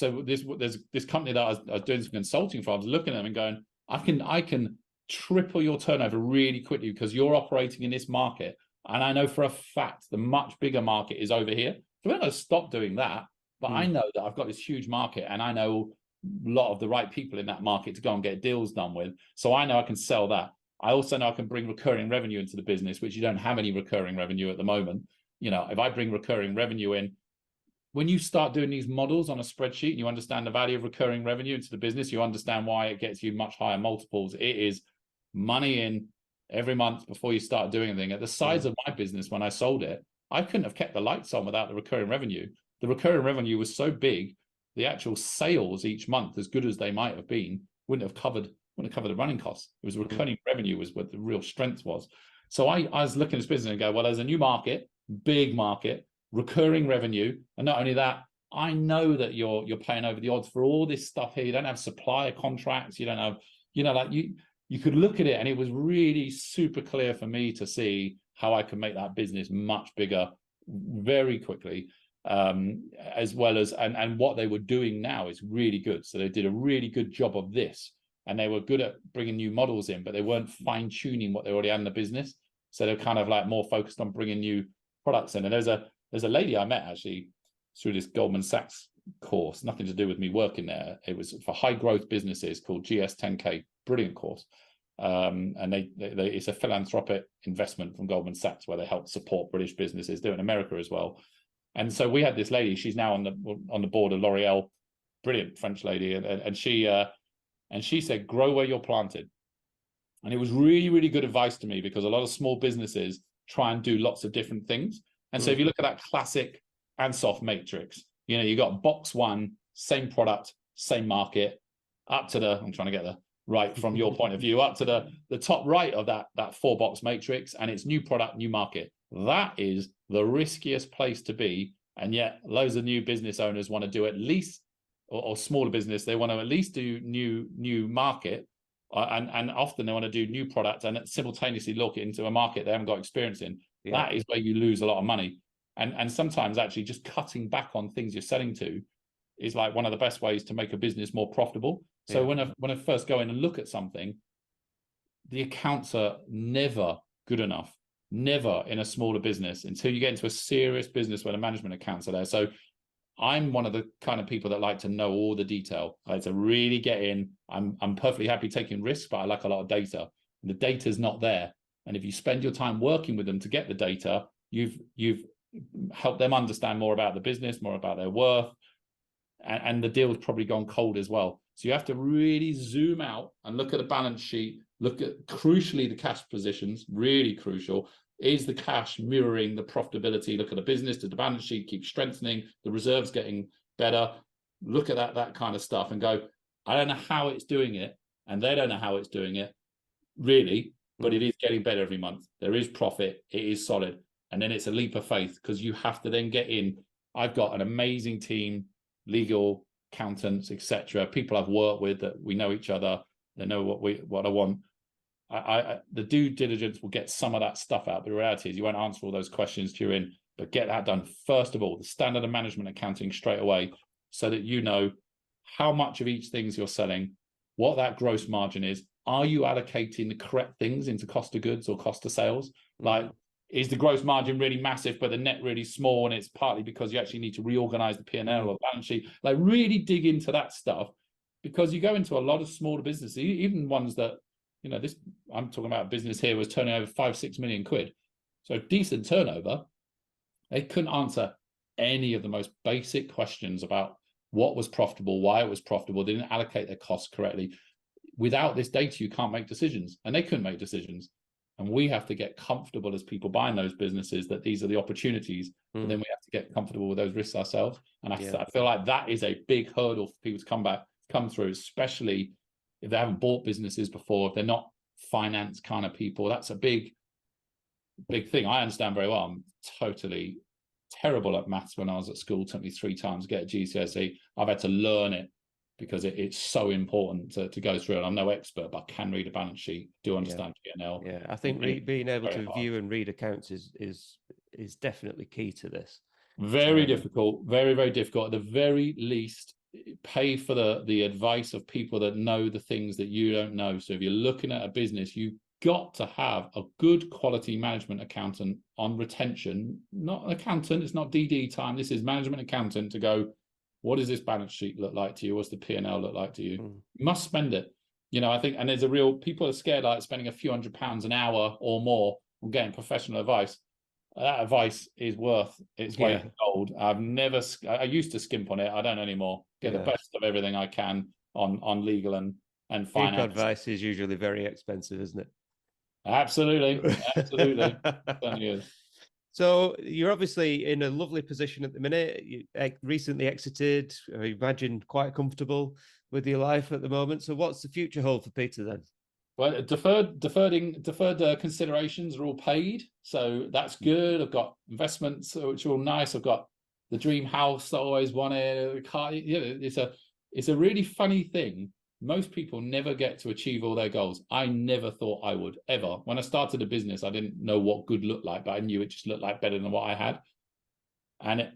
this company that I was doing some consulting for. I was looking at them and going, I can triple your turnover really quickly because you're operating in this market, and I know for a fact the much bigger market is over here. So we're not going to stop doing that, but I know that I've got this huge market, and I know a lot of the right people in that market to go and get deals done with. So I know I can sell that. I also know I can bring recurring revenue into the business, which you don't have any recurring revenue at the moment. If I bring recurring revenue in, when you start doing these models on a spreadsheet and you understand the value of recurring revenue into the business, you understand why it gets you much higher multiples. It is money in every month before you start doing anything. At the size of my business, when I sold it, I couldn't have kept the lights on without the recurring revenue. The recurring revenue was so big, the actual sales each month, as good as they might have been, wouldn't have covered the running costs. It was recurring revenue was what the real strength was. So I was looking at this business and go, well, there's a new market, big market, recurring revenue. And not only that, I know that you're paying over the odds for all this stuff here. You don't have supplier contracts. You don't have, you could look at it, and it was really super clear for me to see how I could make that business much bigger very quickly. As well as, and what they were doing now is really good. So they did a really good job of this. And they were good at bringing new models in, but they weren't fine-tuning what they already had in the business. So they're kind of like more focused on bringing new products in. And there's a lady I met actually through this Goldman Sachs course, nothing to do with me working there. It was for high growth businesses called GS10K, brilliant course. And it's a philanthropic investment from Goldman Sachs where they help support British businesses, do it in America as well. And so we had this lady, she's now on the board of L'Oreal, brilliant French lady, and she said, grow where you're planted. And it was really, really good advice to me, because a lot of small businesses try and do lots of different things. And so if you look at that classic Ansoff matrix, you got box one, same product, same market, up to I'm trying to get the right from your point of view, up to the top right of that 4-box matrix, and it's new product, new market. That is the riskiest place to be. And yet loads of new business owners want to do at least, or smaller business, they want to at least do new market, and often they want to do new product and simultaneously look into a market they haven't got experience in. That is where you lose a lot of money. And sometimes actually just cutting back on things you're selling to is like one of the best ways to make a business more profitable. So when I first go in and look at something, the accounts are never good enough, never in a smaller business, until you get into a serious business where the management accounts are there. So I'm one of the kind of people that like to know all the detail. I like to really get in. I'm perfectly happy taking risks, but I like a lot of data. And the data is not there. And if you spend your time working with them to get the data, you've helped them understand more about the business, more about their worth, and the deal's probably gone cold as well. So you have to really zoom out and look at the balance sheet, look at, crucially, the cash positions, really crucial. Is the cash mirroring the profitability? Look at the business, does the balance sheet keep strengthening? The reserves getting better? Look at that kind of stuff and go, I don't know how it's doing it, and they don't know how it's doing it, really, but it is getting better every month. There is profit, it is solid. And then it's a leap of faith, because you have to then get in. I've got an amazing team legal, accountants, etc., people I've worked with that we know each other, they know what I want. The due diligence will get some of that stuff out, but the reality is you won't answer all those questions during, but get that done first of all, the standard of management accounting straight away, so that you know how much of each things you're selling, what that gross margin is. Are you allocating the correct things into cost of goods or cost of sales? Like, is the gross margin really massive, but the net really small, and it's partly because you actually need to reorganize the P&L or balance sheet? Like, really dig into that stuff, because you go into a lot of smaller businesses, even ones that, this, I'm talking about a business here was turning over 5-6 million quid. So decent turnover. They couldn't answer any of the most basic questions about what was profitable, why it was profitable. They didn't allocate their costs correctly. Without this data, you can't make decisions, and they couldn't make decisions. And we have to get comfortable as people buying those businesses that these are the opportunities, but then we have to get comfortable with those risks ourselves. And I feel like that is a big hurdle for people to come through, especially if they haven't bought businesses before, if they're not finance kind of people. That's a big thing. I understand very well. I'm totally terrible at maths when I was at school. It took me 3 times to get a GCSE. I've had to learn it because it's so important to go through it. I'm no expert, but I can read a balance sheet, do understand P&L. Yeah, I think being able to view and read accounts is definitely key to this. Very difficult, very, very difficult. At the very least, pay for the advice of people that know the things that you don't know. So if you're looking at a business, you've got to have a good quality management accountant on retention, not an accountant. It's not DD time. This is management accountant to go, what does this balance sheet look like to you? What's the P&L look like to you? You must spend it. I think, and there's people are scared like spending a few £100 an hour or more on getting professional advice. That advice is worth its weight in gold. I used to skimp on it. I don't anymore. Get the best of everything I can on legal and finance. Legal advice is usually very expensive, isn't it? Absolutely. Certainly is. So you're obviously in a lovely position at the minute. You recently exited. I imagine quite comfortable with your life at the moment. So what's the future hold for Peter then? Well, deferred considerations are all paid, so that's good. I've got investments which are all nice. I've got the dream house I always wanted. The car. It's a really funny thing. Most people never get to achieve all their goals. I never thought I would, ever. When I started a business, I didn't know what good looked like, but I knew it just looked like better than what I had. And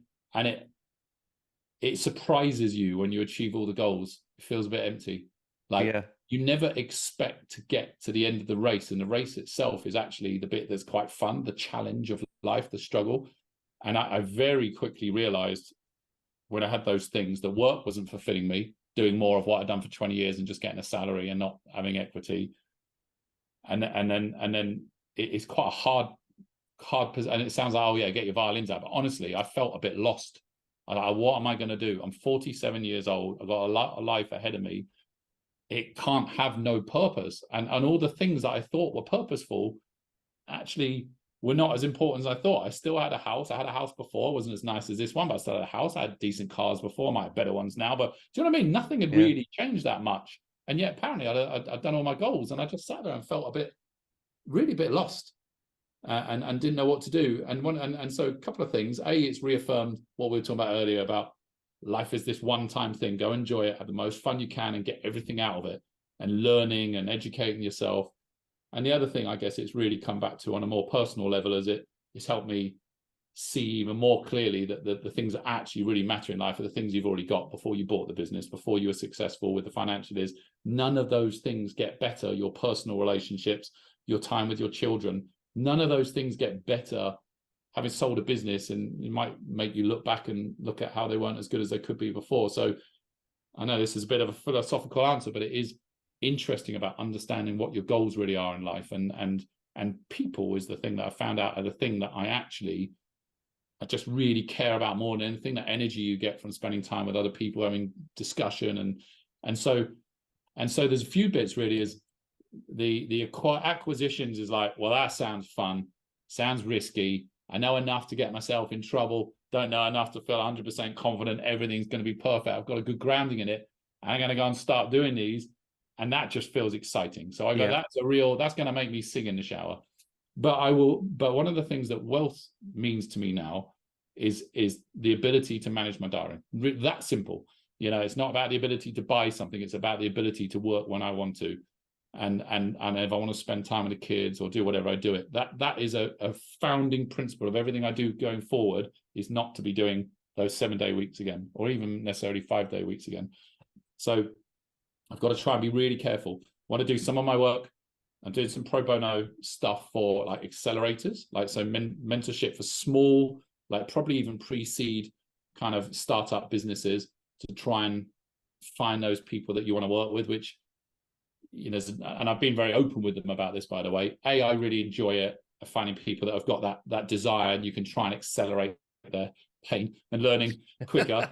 it surprises you when you achieve all the goals. It feels a bit empty. You never expect to get to the end of the race, and the race itself is actually the bit that's quite fun, the challenge of life, the struggle. And I very quickly realized when I had those things, the work wasn't fulfilling me, doing more of what I'd done for 20 years and just getting a salary and not having equity. And then it's quite a hard and it sounds like, oh yeah, get your violins out. But honestly, I felt a bit lost. What am I going to do? I'm 47 years old. I've got a life ahead of me. It can't have no purpose. And all the things that I thought were purposeful actually were not as important as I thought. I still had a house. I had a house before. It wasn't as nice as this one, but I still had a house. I had decent cars before. I might have better ones now. But do you know what I mean? Nothing had really changed that much. And yet apparently I'd done all my goals, and I just sat there and felt really a bit lost and didn't know what to do. And so a couple of things. It's reaffirmed what we were talking about earlier about life is this one-time thing. Go enjoy it, have the most fun you can, and get everything out of it, and learning and educating yourself. And the other thing, I guess, it's really come back to on a more personal level, as it's helped me see even more clearly that the things that actually really matter in life are the things you've already got before you bought the business, before you were successful with the financial is. None of those things get better. Your personal relationships, your time with your children, none of those things get better having sold a business, and it might make you look back and look at how they weren't as good as they could be before. So I know this is a bit of a philosophical answer, but it is interesting about understanding what your goals really are in life. And people is the thing that I found out are the thing that I just really care about more than anything. That energy you get from spending time with other people, having discussion, and so there's a few bits really. Is the acquisitions is like, well, that sounds fun, sounds risky. I know enough to get myself in trouble. Don't know enough to feel 100% confident everything's going to be perfect. I've got a good grounding in it. I'm going to go and start doing these, and that just feels exciting. So I go, that's going to make me sing in the shower. But one of the things that wealth means to me now is the ability to manage my diary. That simple. It's not about the ability to buy something. It's about the ability to work when I want to. And if I want to spend time with the kids or do whatever, I do it. That is a founding principle of everything I do going forward, is not to be doing those 7-day weeks again, or even necessarily 5-day weeks again. So I've got to try and be really careful. I want to do some of my work. I'm doing some pro bono stuff for like accelerators, like so mentorship for small, like probably even pre-seed kind of startup businesses, to try and find those people that you want to work with, which, and I've been very open with them about this, by the way. I really enjoy it, finding people that have got that desire, and you can try and accelerate their pain and learning quicker.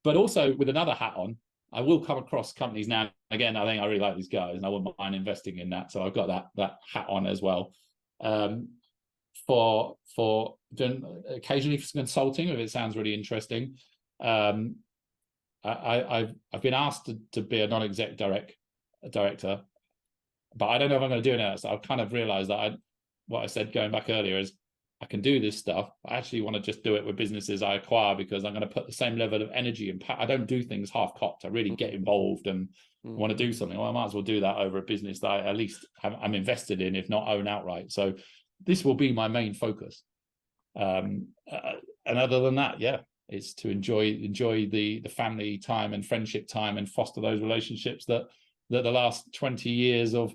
But also with another hat on, I will come across companies now and again. I think I really like these guys, and I wouldn't mind investing in that. So I've got that hat on as well. For doing occasionally for consulting, if it sounds really interesting. I've been asked to be a non-exec director, but I don't know if I'm going to do it. So I've kind of realized that what I said going back earlier is, I can do this stuff. I actually want to just do it with businesses I acquire, because I'm going to put the same level of energy and I don't do things half-cocked. I really get involved and want to do something. Well, I might as well do that over a business that I at least I'm invested in, if not own outright. So this will be my main focus. And other than that, it's to enjoy the family time and friendship time, and foster those relationships that the last 20 years of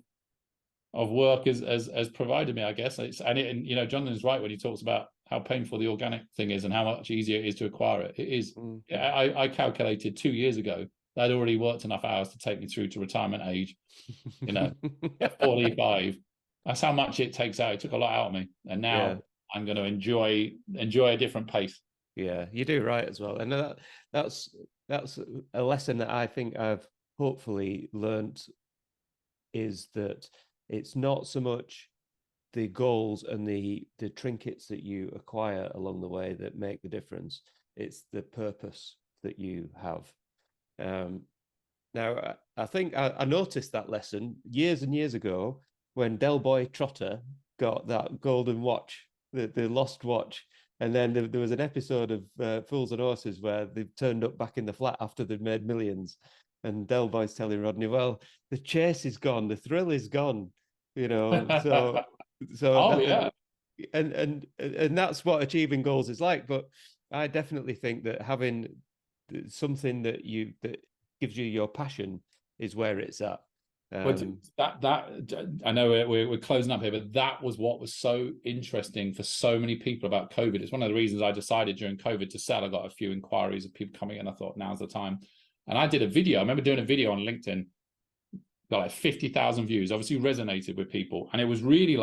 work has provided me, I guess. And Jonathan's right when he talks about how painful the organic thing is and how much easier it is to acquire it. It is. I calculated 2 years ago that I'd already worked enough hours to take me through to retirement age. 45. That's how much it takes out. It took a lot out of me, and now I'm going to enjoy a different pace. Yeah, you do right as well, and that's a lesson that I think I've hopefully learned, is that it's not so much the goals and the trinkets that you acquire along the way that make the difference. It's the purpose that you have. Now, I think I noticed that lesson years and years ago when Del Boy Trotter got that golden watch, the lost watch. And then there was an episode of Fools and Horses where they turned up back in the flat after they'd made millions. And Del Boy's telling Rodney, well, the chase is gone, the thrill is gone, so and that's what achieving goals is like. But I definitely think that having something that gives you your passion is where it's at. But I know we're closing up here, but that was what was so interesting for so many people about COVID. It's one of the reasons I decided during COVID to sell. I got a few inquiries of people coming in. I thought, now's the time. And I did a video. I remember doing a video on LinkedIn, got like 50,000 views, obviously resonated with people. And it was really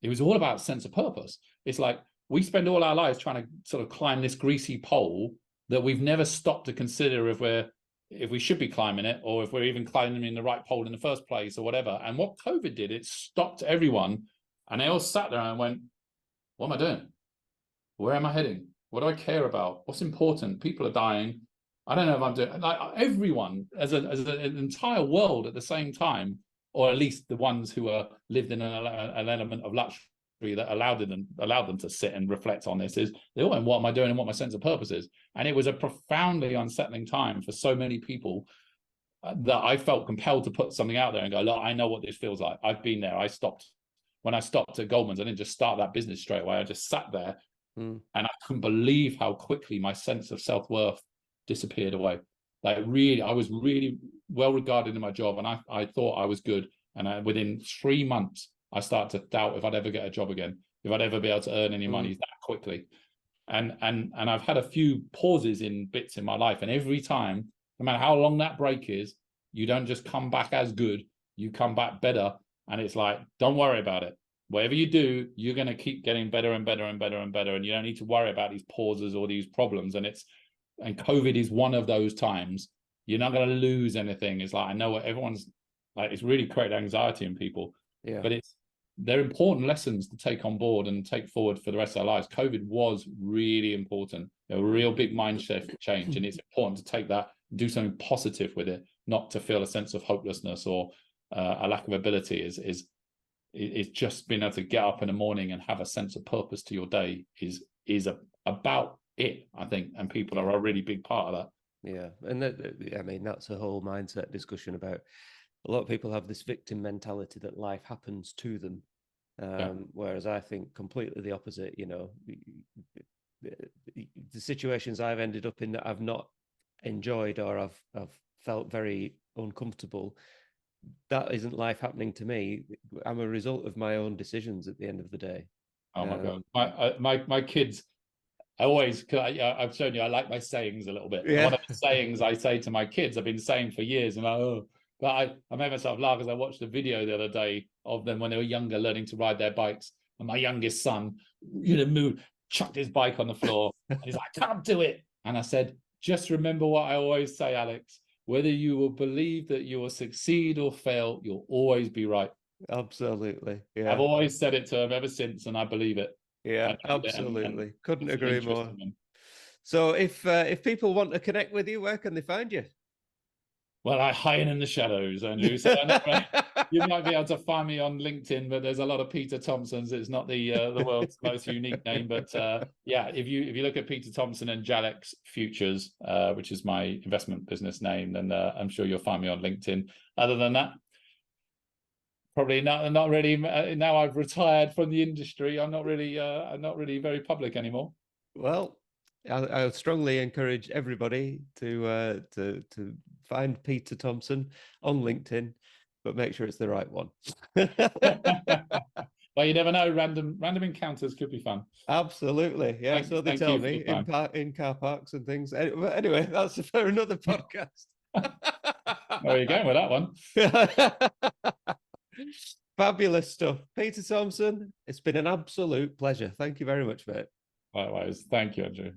it was all about sense of purpose. It's like, we spend all our lives trying to sort of climb this greasy pole that we've never stopped to consider if we should be climbing it, or if we're even climbing the right pole in the first place, or whatever. And what COVID did, it stopped everyone, and they all sat there and went, what am I doing? Where am I heading? What do I care about? What's important? People are dying. I don't know if I'm doing, like, everyone as an entire world at the same time, or at least the ones who lived in an element of luxury that allowed them to sit and reflect on this, is they all went, what am I doing and what my sense of purpose is. And it was a profoundly unsettling time for so many people that I felt compelled to put something out there and go, look, I know what this feels like. I've been there. When I stopped at Goldman's, I didn't just start that business straight away. I just sat there and I couldn't believe how quickly my sense of self-worth disappeared away. Like, really, I was really well regarded in my job, and I thought I was good. And within 3 months, I started to doubt if I'd ever get a job again, if I'd ever be able to earn any money that quickly. And I've had a few pauses in bits in my life, and every time, no matter how long that break is, you don't just come back as good, you come back better. And it's like, don't worry about it. Whatever you do, you're going to keep getting better and better and better and better, and you don't need to worry about these pauses or these problems. And COVID is one of those times. You're not going to lose anything. It's like, I know what everyone's like, it's really created anxiety in people. Yeah. But they're important lessons to take on board and take forward for the rest of our lives. COVID was really important, a real big mind shift change. And it's important to take that, do something positive with it, not to feel a sense of hopelessness or a lack of ability. It's just being able to get up in the morning and have a sense of purpose to your day is is about it, I think, and people are a really big part of that. Yeah, and I mean, that's a whole mindset discussion about, a lot of people have this victim mentality that life happens to them, whereas I think completely the opposite. You know, the situations I've ended up in that I've not enjoyed, or I've felt very uncomfortable, that isn't life happening to me. I'm a result of my own decisions at the end of the day. Oh my God, my kids. I've shown you I like my sayings a little bit. Yeah. One of the sayings I say to my kids, I've been saying for years, and but I made myself laugh because I watched a video the other day of them when they were younger learning to ride their bikes, and my youngest son, chucked his bike on the floor, and he's like, "I can't do it." And I said, "Just remember what I always say, Alex. Whether you will believe that you will succeed or fail, you'll always be right." Absolutely. Yeah. I've always said it to him ever since, and I believe it. Yeah, absolutely. Couldn't agree more. So if people want to connect with you, where can they find you? Well, I hide in the shadows, Andrew. So you might be able to find me on LinkedIn, but there's a lot of Peter Thompsons. It's not the world's most unique name, but yeah, if you look at Peter Thompson and Jalex Futures, which is my investment business name, then I'm sure you'll find me on LinkedIn. Other than that, probably not really. Now I've retired from the industry, I'm not really very public anymore. Well, I strongly encourage everybody to find Peter Thompson on LinkedIn, but make sure it's the right one. Well, you never know. Random encounters could be fun. Absolutely, yeah. So they tell me in car parks and things. But anyway, that's for another podcast. Where are you going with that one? Fabulous stuff, Peter Thompson. It's been an absolute pleasure. Thank you very much, mate. Likewise. Thank you, Andrew.